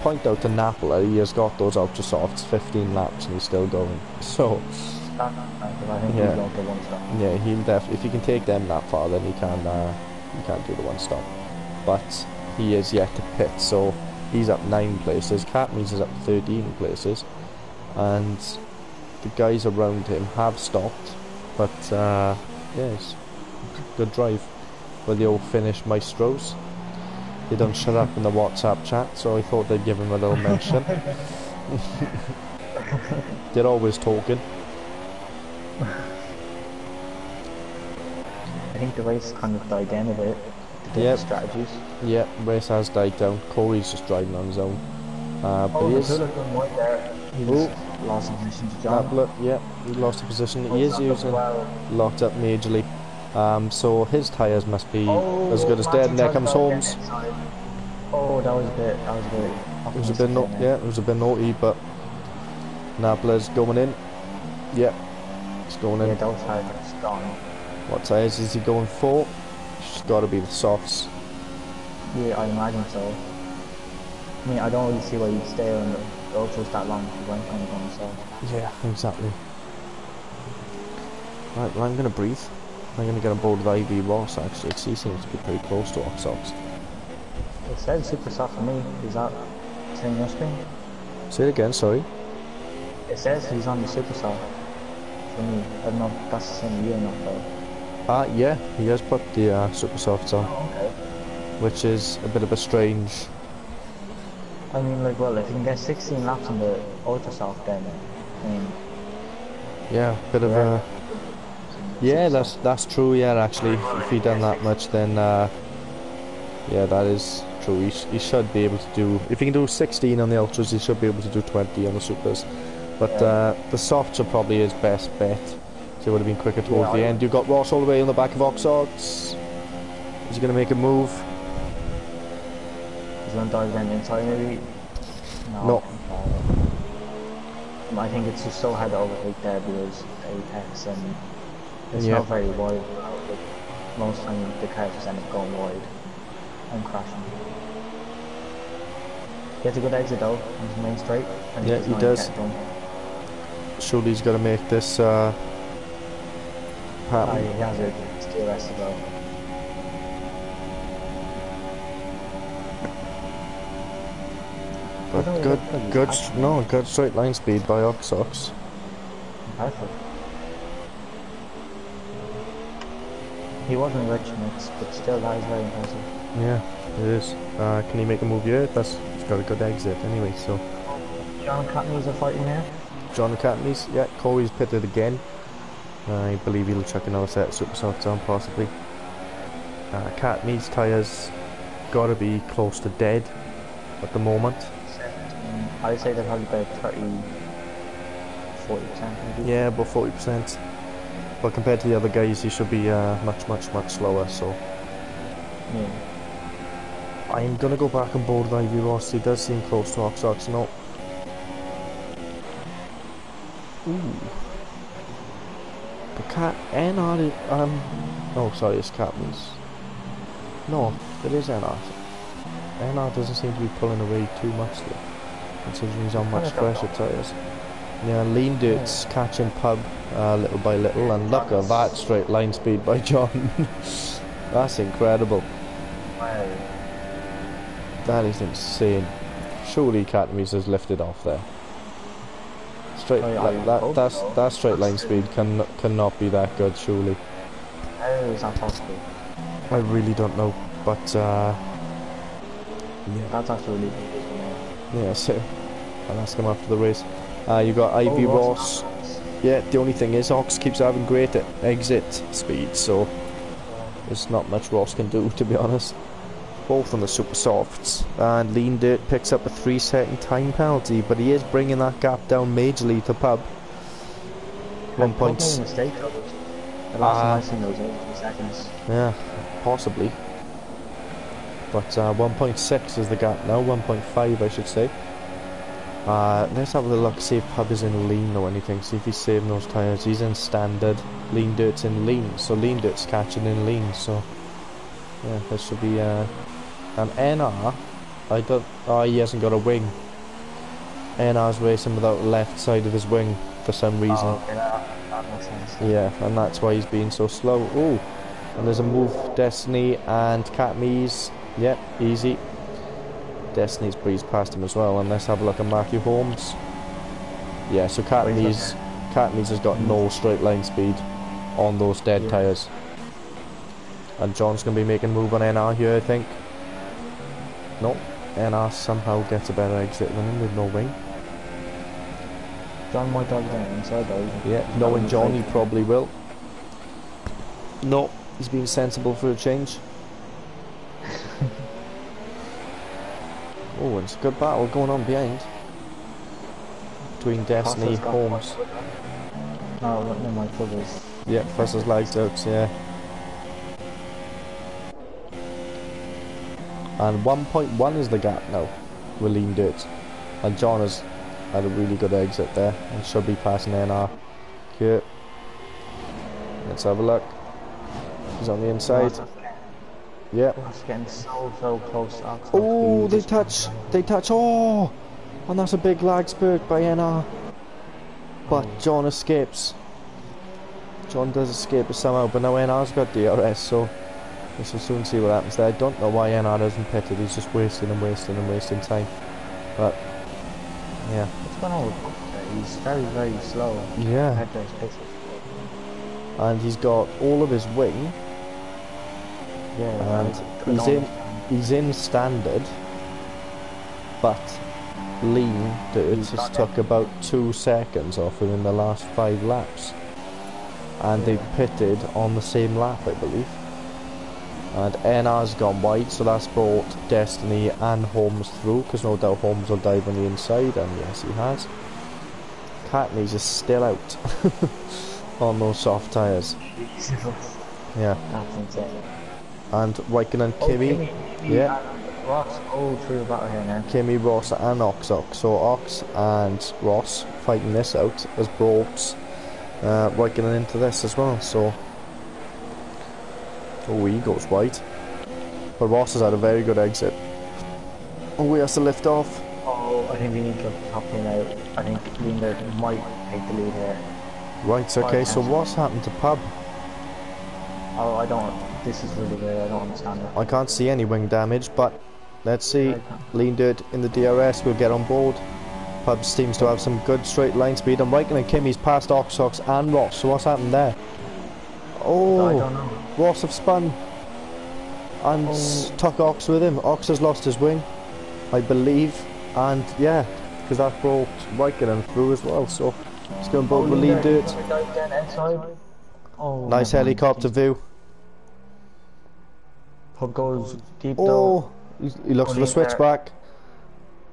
point out to Napler, he has got those ultra softs 15 laps and he's still going. So yeah, he'll definitely, if he can take them that far, then he can't do the one stop. But he is yet to pit, so he's up 9 places. Catmies is up 13 places, and the guys around him have stopped. But yes, good drive with the old Finnish maestros. They don't shut up in the WhatsApp chat, so I thought they'd give him a little mention. They're always talking. I think the race kind of died down a bit. The strategies. Yeah, race has died down. Corey's just driving on his own. But he is. lost the position to John. Yeah, he lost the position. He is Locked up using well. locked up majorly. So his tyres must be as good as Matty dead. And there tried to comes go again Holmes. inside. Oh, that was a bit It was a bit optimistic there, it was a bit naughty, but Nabla's going in. Yeah, he's going in. Yeah, those tyres are gone. What tyres is he going for? It's got to be the softs. Yeah, I imagine so. I mean, I don't really see why you'd stay on the ultras that long if you weren't going to go inside. Yeah, exactly. Right, well, I'm going to breathe. I'm going to get on board with IV Ross, actually, because he seems to be pretty close to Oxox. It says super soft for me. Is that saying your screen? Say it again, sorry. It says he's on the super soft for me. I don't know if that's the same year or not though. Yeah, he has put the super softs on, Oh, okay. which is a bit of a strange. I mean, like, well, if you can get 16 laps on the ultra soft, then I mean, Yeah, bit of a. Yeah, that's true. Yeah, actually, if he done that much, then yeah, that is true. He should be able to do. If he can do 16 on the ultras, he should be able to do 20 on the supers. But the softs are probably his best bet. So it would have been quicker towards the end. You've got Ross all the way on the back of Oxox. Is he going to make a move? he's going to dive down inside maybe. No. I think it's just so hard to overtake there because Apex and it's not very wide. Most time the cars just end up going wide and crashing. He has a good exit though on his main straight. And Yeah, he does. Surely he's got to make this happen. He has it. It's DRS as well. But good straight line speed by Oxox. Perfect. He wasn't rich mix, but still that is very impressive. Yeah, it is. Can he make a move here? He's got a good exit anyway, so. John Catney's are fighting here. John Catney's, yeah, Corey's pitted again. I believe he'll chuck another set of super softs on, possibly. Catney's tyres gotta be close to dead at the moment. I'd say they're probably about 40% maybe. Yeah, about 40%. But compared to the other guys, he should be much slower, so. Yeah. I'm gonna go back on board with Ivy Ross. He does seem close to Oxox, no. Ooh. But NR, oh sorry, it's Catman's. No, it is NR. NR doesn't seem to be pulling away too much though, considering he's on much fresher tyres. Yeah, Lean Dirt's catching Pub little by little, and look at that straight line speed by John. That's incredible. Wow. That is insane. Surely Catmy's has lifted off there. Straight, that straight line speed cannot be that good, surely. How is that possible? I really don't know, but yeah. That's actually really good. Yeah, so I'll ask him after the race. You got Ivy Ross. Yeah, the only thing is Ox keeps having great exit speed, so there's not much Ross can do, to be honest. Both on the super softs, and Lean Dirt picks up a 3-second time penalty, but he is bringing that gap down majorly to Pub. 1 point. Mistake though. The last time I seen those 3 seconds. Yeah, possibly. But 1.6 is the gap now. 1.5, I should say. Let's have a look, see if Pub is in lean or anything, see if he's saving those tyres. He's in standard, Lean Dirt's in lean, so Lean Dirt's catching in lean, so yeah, there should be an NR, he hasn't got a wing. NR's racing without the left side of his wing for some reason. Oh, okay, that makes sense. Yeah, and that's why he's being so slow. Oh, and there's a move, Destiny and Catmees, yep, easy. Destiny's breezed past him as well, and let's have a look at Matthew Holmes. Yeah, so Catmees has got no straight line speed on those dead tyres. And John's going to be making a move on NR here, I think. No, NR somehow gets a better exit than him with no wing. John might dive down inside though. Yeah, knowing John, he probably will. No, he's being sensible for a change. Oh, it's a good battle going on behind. between Destiny, Costa's got Holmes. No, no, my fuzz. Yeah, Fuzz's lagged out, yeah. And 1.1 is the gap now with Lean Dirt. And John has had a really good exit there and should be passing NR. Okay. Let's have a look. He's on the inside. Yeah. It's getting so close to Oxford. Oh, they touch, oh! And that's a big lag spurt by NR. But John escapes. John does escape somehow, but now NR's got DRS, so we shall soon see what happens there. I don't know why NR doesn't pit it, he's just wasting time. But, yeah. What's going on with Costa? He's very slow. Yeah. And he's got all of his wing. Yeah, and he's in standard, but Lean just took about 2 seconds off him in the last 5 laps. And they pitted on the same lap, I believe. And NR's gone wide, so that's brought Destiny and Holmes through, because no doubt Holmes will dive on the inside, and yes, he has. Catney's is still out on those soft tyres. Yeah. That's insane. And Raikkonen and Kimi, yeah. Ross all through the battle here now. Kimi, Ross and Ox. So Ox and Ross fighting this out has brought Raikkonen into this as well, so he goes wide. But Ross has had a very good exit. Oh, he has to lift off. Oh, I think we need to top him out. I think Linder might take the lead here. Right, okay, so what's happened to Pub? Oh, I don't, this is really weird, I don't understand it. I can't see any wing damage, but let's see. Lean Dirt in the DRS will get on board. Pub seems to have some good straight line speed, and Raikkonen and Kimi's passed Ox and Ross, so what's happened there? Oh, I don't know. Ross have spun and took Ox with him. Ox has lost his wing, I believe, and yeah, because that brought Raikkonen through as well, so it's going both with Lean Dirt. Oh, nice helicopter view. Pub goes deep though. He looks for the switchback.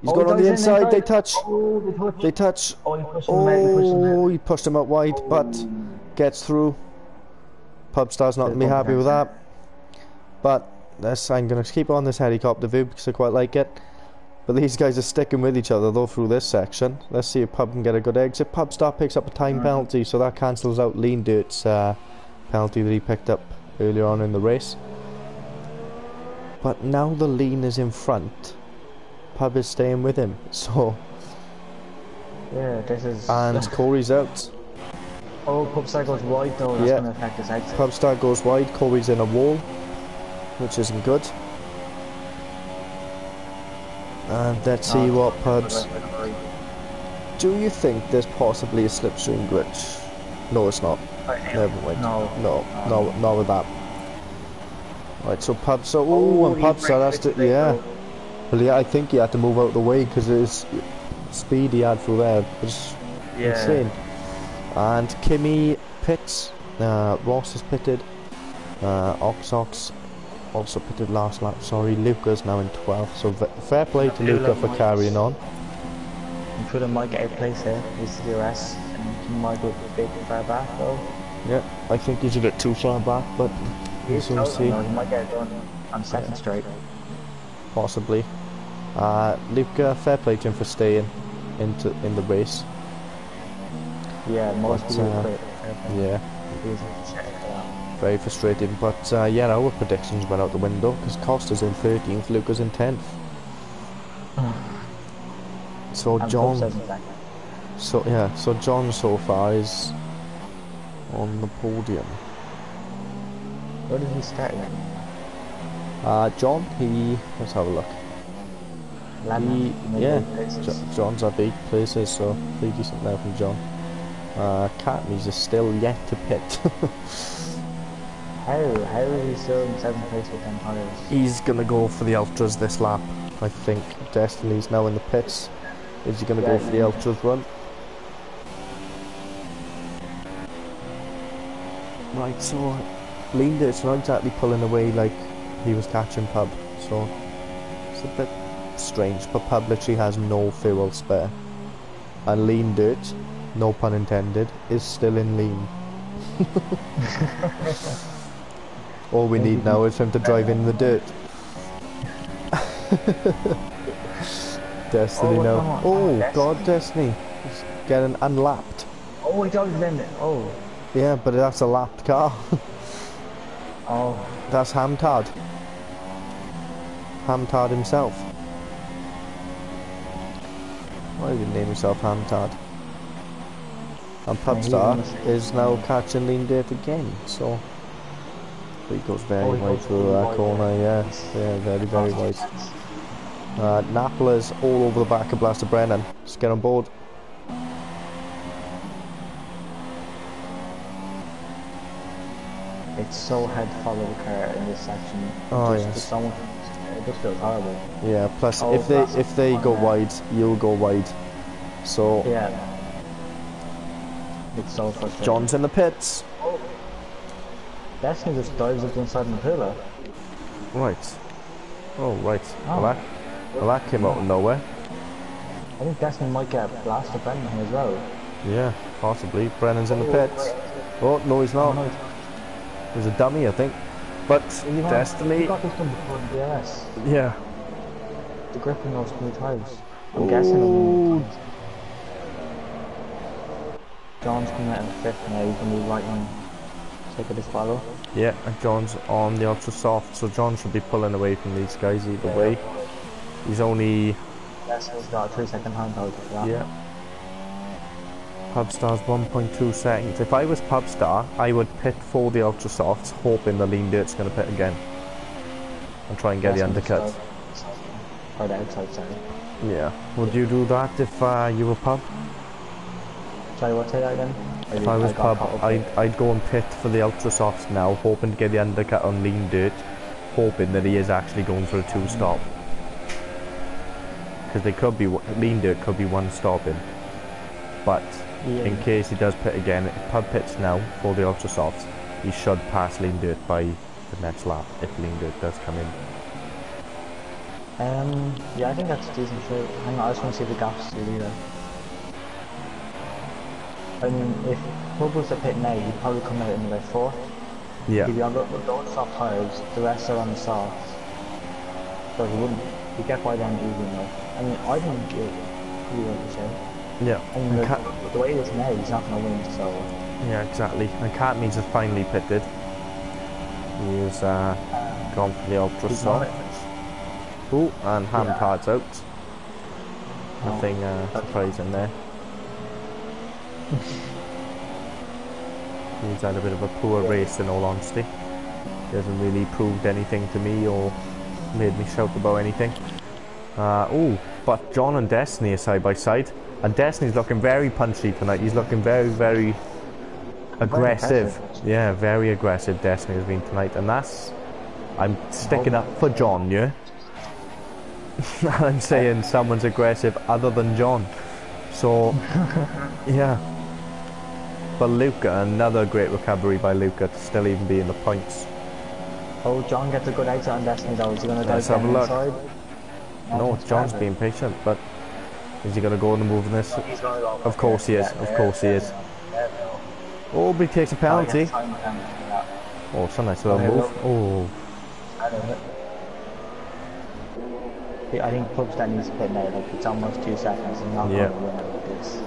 He's got on the inside, they touch. They touch. He pushed him out wide, but gets through. Pubstar's not going to be happy with that. But I'm going to keep on this helicopter view because I quite like it. But these guys are sticking with each other though through this section. Let's see if Pub can get a good exit. Pubstar picks up a time penalty, so that cancels out Lean Dirt's penalty that he picked up earlier on in the race. But now the Lean is in front. Pub is staying with him, so... Yeah, this is... And Corey's out. Oh, Pubstar goes wide though, that's going to affect his exit. Pubstar goes wide, Corey's in a wall, which isn't good. And let's see what Pubs... Do you think there's possibly a slipstream glitch? No, it's not. Never mind. No, not with that. Right, so Pubstar... Oh, and Pubstar has to... Yeah. Well, yeah, I think he had to move out of the way because his speed he had through there was insane. And Kimi pits. Ross is pitted. Ox also pitted last lap. Sorry, Luca's now in 12th. So fair play to Luca for carrying on. Including might get outplaced here. He's DRS and he might go a bit far back though. Yeah, I think he's a bit too far back, but we'll soon see. No, he might get it done on second straight. Possibly. Luca, fair play to him for staying in the race. Yeah, most people yeah. Very frustrating, but yeah, our predictions went out the window because Costa's in 13th, Luca's in 10th. So John, so John so far is on the podium. Where did he start then? John, let's have a look. John's at 8 places, so pretty decent there from John. Catney's is still yet to pit. How is he still in 7th place with 10 tires? He's gonna go for the ultras this lap, I think. Destiny's now in the pits. Is he gonna go for the ultras run? Right, so Lean Dirt's not exactly pulling away like he was catching Pub, so it's a bit strange, but Pub literally has no fuel spare. and lean dirt, no pun intended, is still in lean. All we need now is him to drive in the dirt. Destiny now. Oh God, Destiny. He's getting unlapped. Oh, he drives in it. Oh. Yeah, but that's a lapped car. Oh. That's Hamtard. Hamtard himself. Why did he name himself Hamtard? And Pubstar is now catching lean dirt again, so he goes very wide through that corner, yeah, very, very wide. Napola's all over the back of Blaster Brennan. Just get on board. It's so head follow car in this section. Oh just, yes. It just feels horrible. Yeah. Plus, if they go wide, you'll go wide. So yeah. It's so frustrating. John's in the pits. Oh. Destiny just dives up inside the pillar. Right. Oh right. Oh. Well, that came out of nowhere. I think Destiny might get blasted Brennan here as well. Yeah, possibly. Brennan's in the pits. Oh no, he's not. No, He's a dummy, I think. But Destiny. You got this done before the DRS. Yeah. The gripping those smooth tires. I'm guessing. John's coming out in 5th now. He's going to be right in take of this battle. Yeah, and John's on the ultra soft, so John should be pulling away from these guys either way. He's only. Yes, he's got a 3-second handhold for that. Yeah. Pubstar's 1.2 seconds. If I was Pubstar, I would pit for the ultra softs, hoping the lean dirt's going to pit again, and try and get the undercut. Or the outside, sorry. Yeah. Would you do that if you were Pub? Sorry, what, say that again? If I was Pub, I'd go and pit for the ultra softs now, hoping to get the undercut on lean dirt, hoping that he is actually going for a 2-stop. Because they could be, lean dirt could be 1 stop in. But in case he does pit again, if Pub pits now for the ultra softs, he should pass lean dirt by the next lap if lean dirt does come in. Yeah, I think that's a decent shoot. Hang on, I just want to see the gaps to leader. I mean, if Pub was to pit now, he'd probably come out in about 4th. Yeah. He'd be on the soft tires, the rest are on the softs. So he wouldn't, he'd get by them easy enough. I mean, I think he would show. Yeah. I mean, the way it is now, he's not going to win, so. Yeah, exactly. And Cat means has finally pitted. He is gone for the ultra soft. Oh, and Hamtard's out. Nothing surprising there. He's had a bit of a poor race in all honesty. He hasn't really proved anything to me or made me shout about anything. Oh, but John and Destiny are side by side. And Destiny's looking very punchy tonight. He's looking very, very aggressive. Yeah, very aggressive Destiny has been tonight. And that's... I'm sticking up for John, yeah? I'm saying someone's aggressive other than John. So, yeah. But Luca, another great recovery by Luca to still even be in the points. Oh, John gets a good exit on Destiny though. Is he going to Let's have a look. Inside? No, John's being patient, but is he going to go on the move in this? Of course he is, of course he is. Oh, but he takes a penalty. Oh, it's a nice little move. Oh. I think Pubstar needs to pit now, like it's almost 2 seconds and not going to win it with this.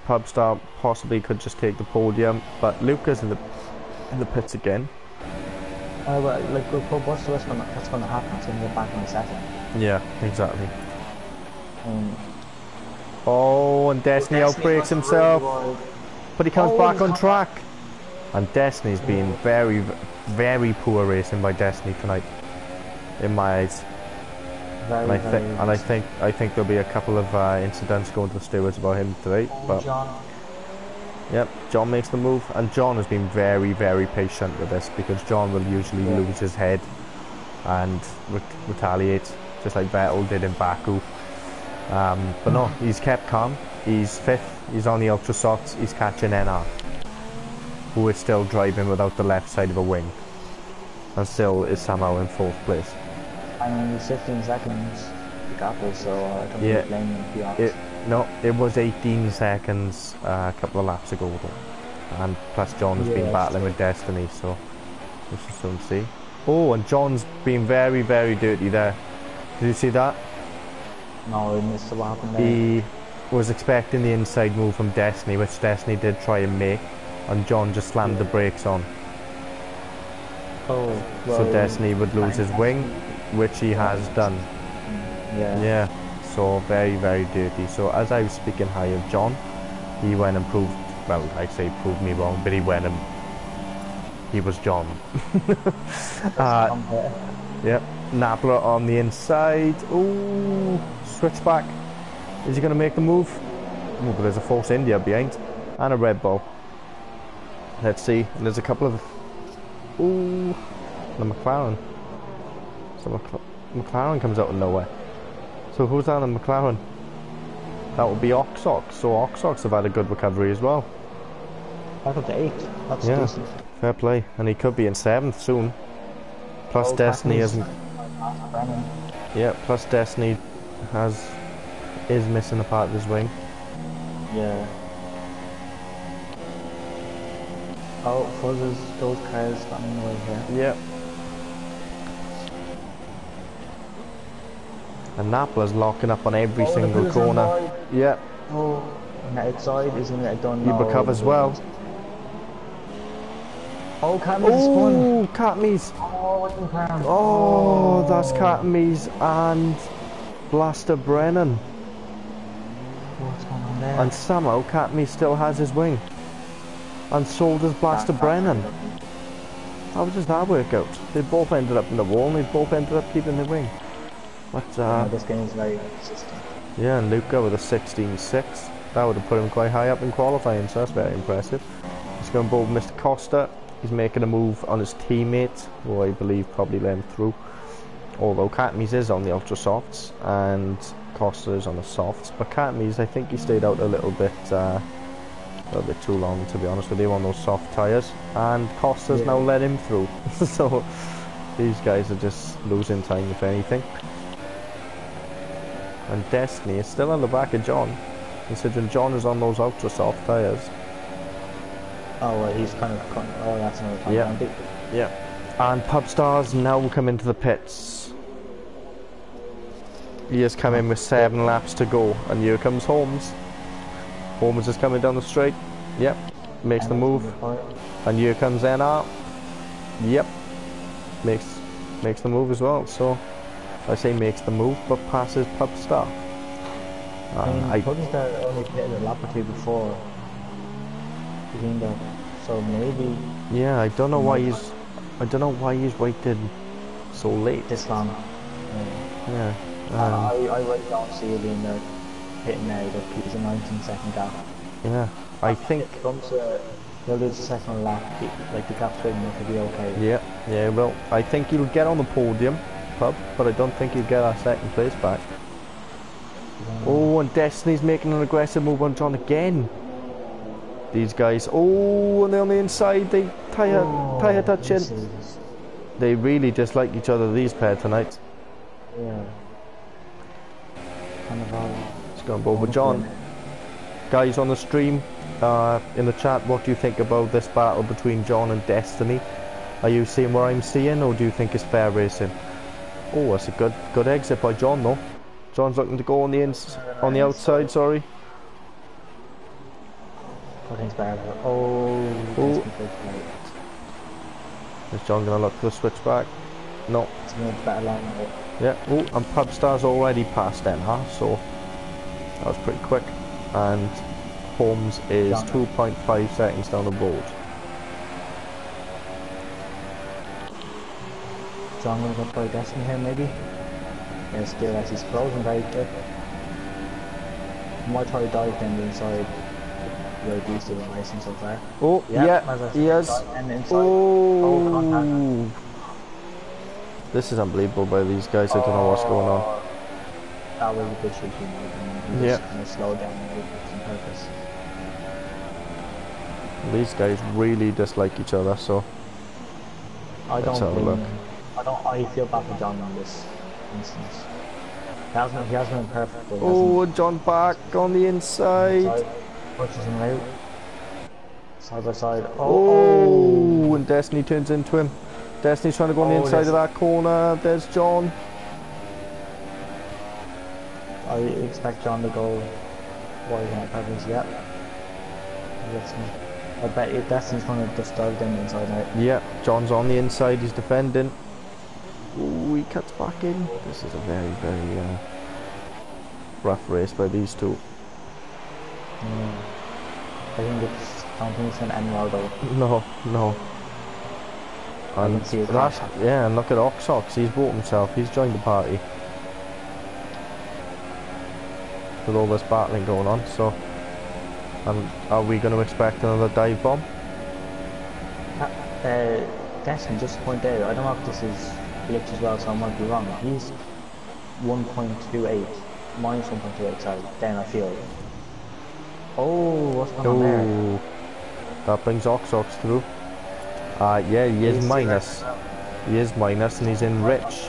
Pubstar possibly could just take the podium, but Luca's in the pits again. Oh, but like with Pub, what's the rest that's going to happen? It's going to get back in the second. Yeah, exactly. Oh, and Destiny outbreaks himself, but he comes back on track. And Destiny's been very, very poor racing by Destiny tonight, in my eyes. And I think there'll be a couple of incidents going to the stewards about him today. But yep, John makes the move, and John has been very, very patient with this because John will usually lose his head and retaliate, just like Vettel did in Baku. But no, he's kept calm. He's 5th. He's on the ultra softs. He's catching NR, who is still driving without the left side of a wing, and still is somehow in 4th place. I mean, he's 15 seconds the gap is, so I don't really blame him, to be honest. No, it was 18 seconds a couple of laps ago though. And plus John has been battling with Destiny, so we shall soon see. Oh, and John's been very, very dirty there. Did you see that? No, I missed what happened there. He was expecting the inside move from Destiny, which Destiny did try and make, and John just slammed the brakes on. Oh, well, so Destiny would lose his wing, which he has done. Yeah, so very, very dirty. So as I was speaking high of John, he went and proved, well, I say proved me wrong, but he went and he was John. Yep, Nabla on the inside. Ooh, switchback. Is he going to make the move? Oh, but there's a Force India behind and a Red Bull. Let's see. And there's a couple of... Ooh, the McLaren. So McLaren comes out of nowhere. So who's that in McLaren? That would be Oxox. So Oxox have had a good recovery as well. Back up to 8. That's decent. Fair play. And he could be in 7th soon. Plus Destiny isn't... Yeah, plus Destiny is missing a part of his wing. Yeah. Oh, Fuzz's those cars standing away here. Yep. And Napla's locking up on every single corner. Yep. Oh, on the outside isn't it done? He recovers well. Oh, Catme's spun. Oh, Catme's. Oh, that's Catme's and Blaster Brennan. What's going on there? And somehow Catme still has his wing. And so does Blaster Brennan. How does that work out? They both ended up in the wall and they both ended up keeping the wing. But this game is very consistent. yeah, and Luca with a 16.6. That would have put him quite high up in qualifying, so that's very impressive. He's going both Mr. Costa. He's making a move on his teammate, who I believe probably let him through. Although Catme's is on the ultra softs and Costa is on the softs, but Catme's, I think he stayed out a little bit too long, to be honest with you, on those soft tyres, and Costa's now let him through. So these guys are just losing time, if anything. And Destiny is still on the back of John, considering John is on those ultra soft tyres. Oh, well, he's kind of... Oh, that's another time. Yeah. And Pubstars now come into the pits. He has come in with 7 laps to go, and here comes Holmes. Holmes is coming down the straight. Yep, makes the move. And here comes NR. Yep, makes the move as well. So I say makes the move, but passes Pubstar. Pubstar only pitted a lap or two before. So maybe. Yeah, I don't know why he's waited so late. This long. Yeah. I really don't see it being there hitting now that he's a 19-second gap. Yeah, I think. He'll lose the second lap, like the gap's big enough to be okay. Yeah, well, I think he'll get on the podium, Pub, but I don't think he'll get our second place back. Oh, and Destiny's making an aggressive move on John again. These guys, oh, and they're on the inside, they tire touching. They really dislike each other, these pair tonight. Yeah. It's going over John. Guys on the stream, in the chat, what do you think about this battle between John and Destiny? Are you seeing what I'm seeing, or do you think it's fair racing? Oh, that's a good exit by John though. John's looking to go on the outside, sorry. Oh. Is John going to look for the switch back? No. It's a better line. Yeah. Oh, and Pubstar's already passed NR, so that was pretty quick. And Holmes is 2.5 seconds down the road. John will go for a Destiny here, maybe. Yeah, still as he's closing very quick. Might try to dive down the inside. Really decent racing so far. Oh, yeah, he has. Oh, this is unbelievable by these guys. I don't know what's going on. That was a good shooting. He just kind of slowed down on purpose. These guys really dislike each other, so I feel bad for John on this instance. He hasn't been perfect, but he Oh, and John back on the inside. hasn't. Pushes him out. Side by side. Oh, and Destiny turns into him. Destiny's trying to go on the inside of that corner. There's John. I expect John to go wide on purpose, yeah. I bet you Destiny's going to just dive down the inside now. Yeah, John's on the inside, he's defending. Ooh, he cuts back in. This is a very, very rough race by these two. I don't think it's going to end well though. No. And yeah, and look at Oxox, he's brought himself, he's joined the party. With all this battling going on, so... And are we going to expect another dive bomb? Destiny, just to point out, I don't know if this is glitch as well, so I might be wrong. He's 1.28, minus 1.28, sorry, down I feel. Oh, what's going on there? That brings Oxox through. Yeah, he is minus. He is minus and he's in rich.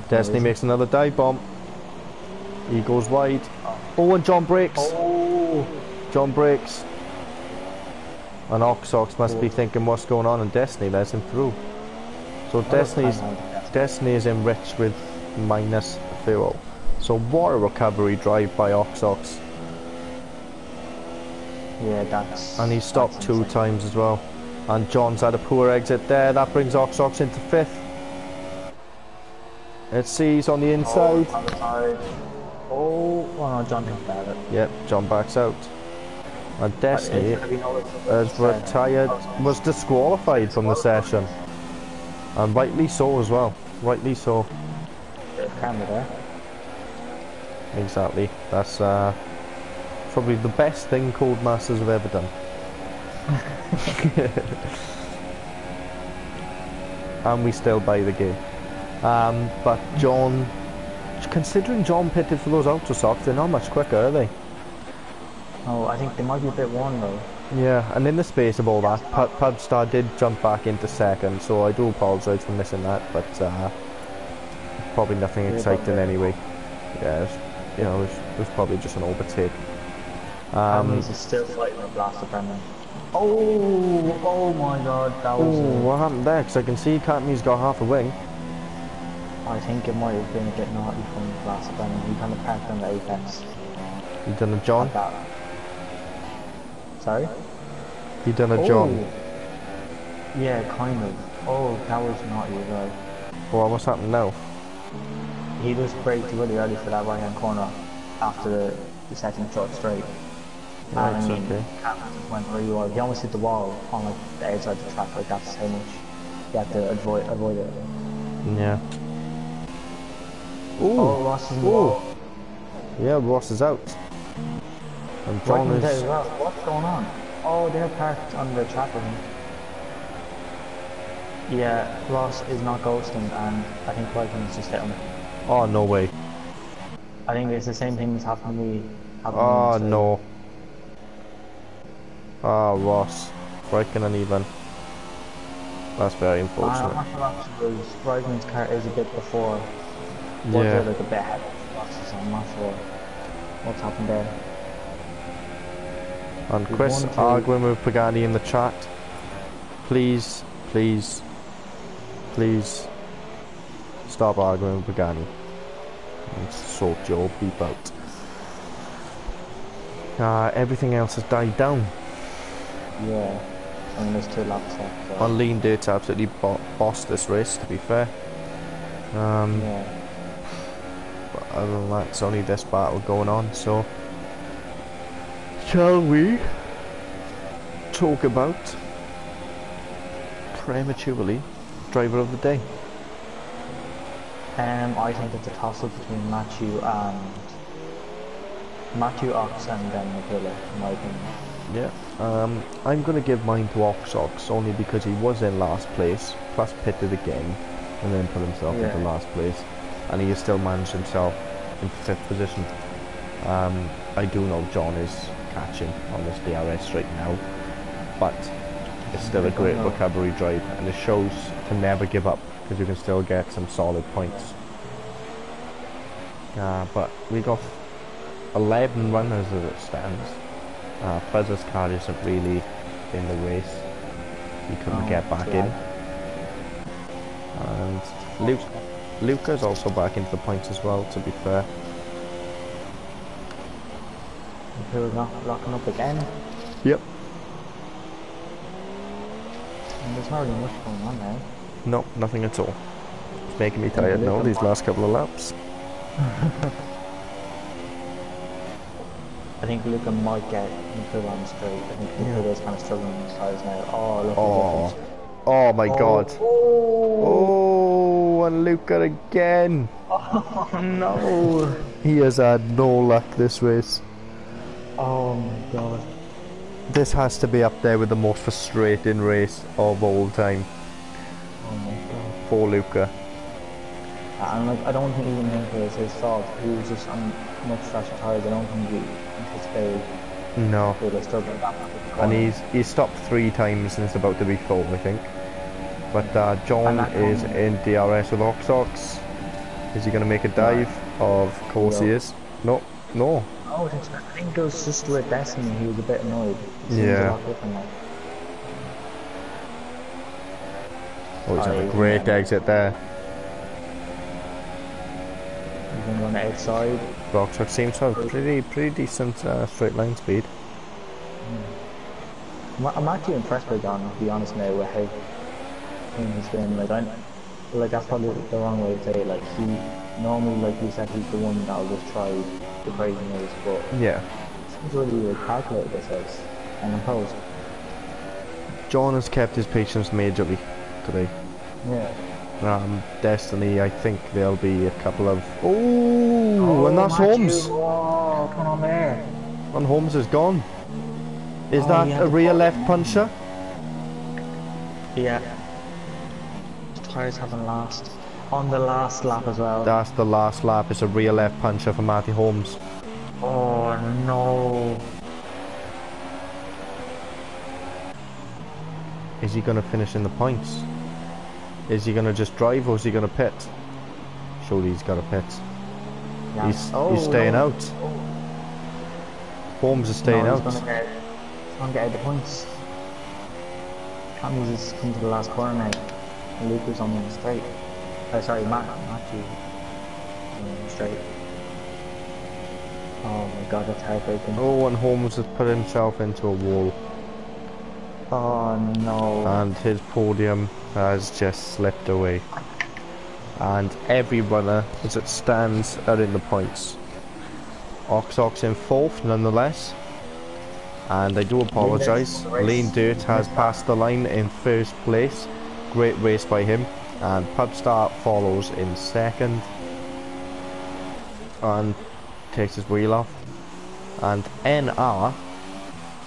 Destiny makes another dive bomb. He goes wide. Oh, and John breaks. John breaks. And Oxox must be thinking what's going on, and Destiny lets him through. So Destiny is in rich with minus fuel. So what a recovery drive by Oxox. Yeah, and he stopped two times as well. And John's had a poor exit there. That brings Oxox into fifth. Let's see, he's on the inside. Oh no, John didn't bat it. Yep, John backs out. And Destiny has retired, was disqualified from the session. And rightly so as well. Rightly so. Camera there. Exactly. That's probably the best thing Codemasters have ever done. And we still buy the game. But John, considering John pitted for those Ultra Socks, they're not much quicker, are they? Oh, I think they might be a bit worn though. Yeah, and in the space of all that, Pubstar did jump back into second, so I do apologise for missing that, but probably nothing exciting anyway. Yeah, it was probably just an overtake. He's still fighting a blaster pendant. Oh my god, that was... Oh, what happened there? Because I can see Catmy's got half a wing. I think it might have been a bit naughty from the blaster pendant. He kind of parked on the apex. He done a John? Sorry? He done a John? Yeah, kind of. Oh, that was naughty as well. Well, what's happened now? He just braked really early for that right hand corner after the second shot straight. Right, and okay. Catman went really wide. He almost hit the wall on like the outside of the track, like that's how much you have to avoid it. Yeah. Ooh. Oh, Ross is in the wall. Yeah, Ross is out. And John is... as well. What's going on? Oh, they're parked on the track with him. Yeah, Ross is not ghosting, and I think Viking is just hit him. Oh, no way. I think it's the same thing that's happened to me. Oh, no. Oh, Ross. Breaking uneven. That's very unfortunate. I'm not sure actually, Bryden's car is a bit before. Yeah. Like a bit ahead of Ross's, I'm not sure what's happened there. And Chris arguing with Pagani in the chat. Please stop arguing with Pagani. And sort your beep out. Everything else has died down. Yeah, I mean there's 2 laps left. So. On lean dirt absolutely bossed this race, to be fair. Yeah. But other than that, it's only this battle going on, so... Shall we talk about prematurely driver of the day? I think it's a toss-up between Matthew, Ox and then Mabilla, in my opinion. Yeah, I'm going to give mine to Oxox only because he was in last place, plus pitted again, and then put himself into last place, and he has still managed himself in 5th position. I do know John is catching on this DRS right now, but it's still a great recovery drive, and it shows to never give up. because you can still get some solid points. But we got 11 runners as it stands. Buzzer's car isn't really in the race. He couldn't get back in. And Luca's also back into the points as well, to be fair. Who's not locking up again? Yep. And there's not really much going on now. No, nothing at all. It's making me tired now, these last couple of laps. I think Luca might get put on straight. I think Luca's kind of struggling with his tires now. Oh, look at the Oh my god. Oh, and Luca again. Oh no. He has had no luck this race. Oh my god. This has to be up there with the most frustrating race of all time. Oh my god. For Luca. And like, I don't think even think it was his fault. He was just on much faster tires. I don't think he anticipated. No. Really struggling. And he's stopped 3 times and it's about to be 4, I think. But John is in DRS with Oxox. Is he going to make a dive? Of course he is. No. Oh, I think it was just with Destiny. He was a bit annoyed. Yeah. Oh, he's had a great exit there. He's going to go on the outside. Oxox seems to have pretty decent straight line speed. I'm actually impressed by John, to be honest now, with how he's been. Like that's probably the wrong way to say it. Like he normally, like you said, he's the one that'll just try the crazy moves, but yeah, he's really calculated this as and imposed. John has kept his patience majorly today. Yeah. Destiny, I think there'll be a couple of and that's Holmes. Oh, come on there. And Holmes is gone. Is that a rear left puncher? Yeah. Tires haven't last. On the last lap as well. That's the last lap. It's a rear left puncher for Matty Holmes. Oh no. Is he going to finish in the points? Is he going to just drive or is he going to pit? Surely he's got to pit. Yeah. He's staying out. Oh. Holmes is staying out. He's going to get out the points. That means he's come to the last corner now. And Luke was on the straight. Sorry, Matthew. Straight. Oh my god, that's heartbreaking. Oh, and Holmes has put himself into a wall. Oh no. And his podium has just slipped away. And every runner, as it stands, are in the points. Oxox in 4th, nonetheless. And I do apologise. Lean Dirt has passed the line in 1st place. Great race by him. And Pubstar follows in 2nd. And takes his wheel off. And NR,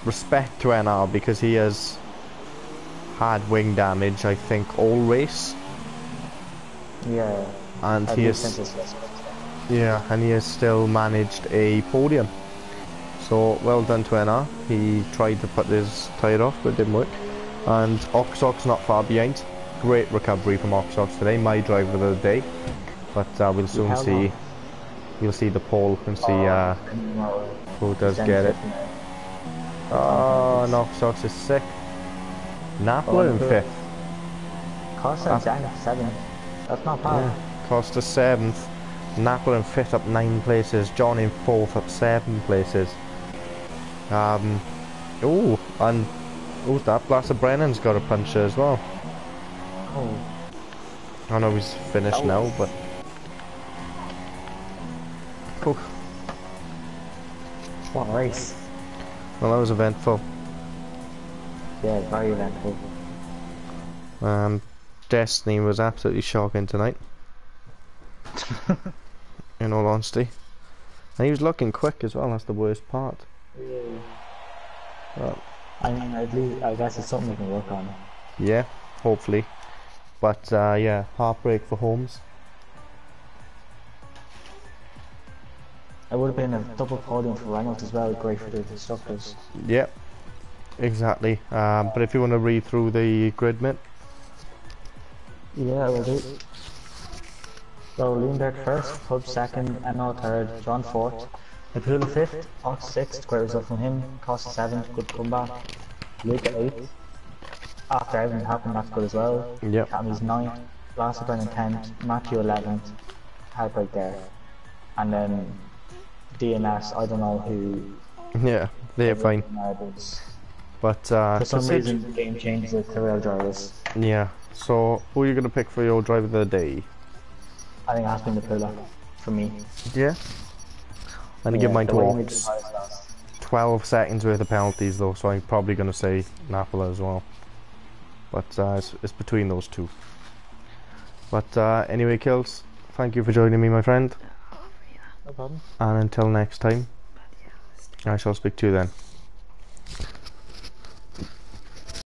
respect to NR because he has had wing damage, I think, all race. Yeah. And he has still managed a podium. So well done to NR. He tried to put his tyre off but it didn't work. And Oxox not far behind. Great recovery from Oxox today, my driver of the day. But we'll soon see. We'll see the poll and see who does get it. Oh, and Oxox is sick. Napler in 5th. Costa 7th. That's not bad. Yeah. Costa 7th. Napler in 5th up 9 places. John in 4th up 7 places. And who's that? Blaster Brennan's got a puncher as well. Oh. I know he's finished now, but what a race. Well, that was eventful. Yeah, very eventful. Destiny was absolutely shocking tonight. In all honesty. And he was looking quick as well, that's the worst part. Yeah. Well, I mean, at least, I guess it's something we can work on. Yeah, hopefully. But yeah, heartbreak for Holmes. It would have been a double podium for Reynolds as well, great for the constructors. Yep, exactly. But if you want to read through the grid, mate. Yeah, will do. So Lundberg first, Pub second, Eno third, John fourth, Napula fifth, Fox sixth, great result from him, Costa seventh, good comeback, Luca eighth, after everything happened, that's good as well, Yep. Cammy's ninth, Blasseburn in 10th, Matthew 11th, heartbreak there, and then DNS, I don't know who Yeah, they're fine. is. But For some reason, the game changes it to real drivers. yeah. So who are you gonna pick for your driver of the day? I think it has been the Pula for me. Yeah. I'm gonna give mine to the way we Ox. devised that. 12 seconds worth of penalties though, so I'm probably gonna say Napola as well. But it's between those two. But anyway, Kills, thank you for joining me, my friend. No problem. And until next time, I shall speak to you then.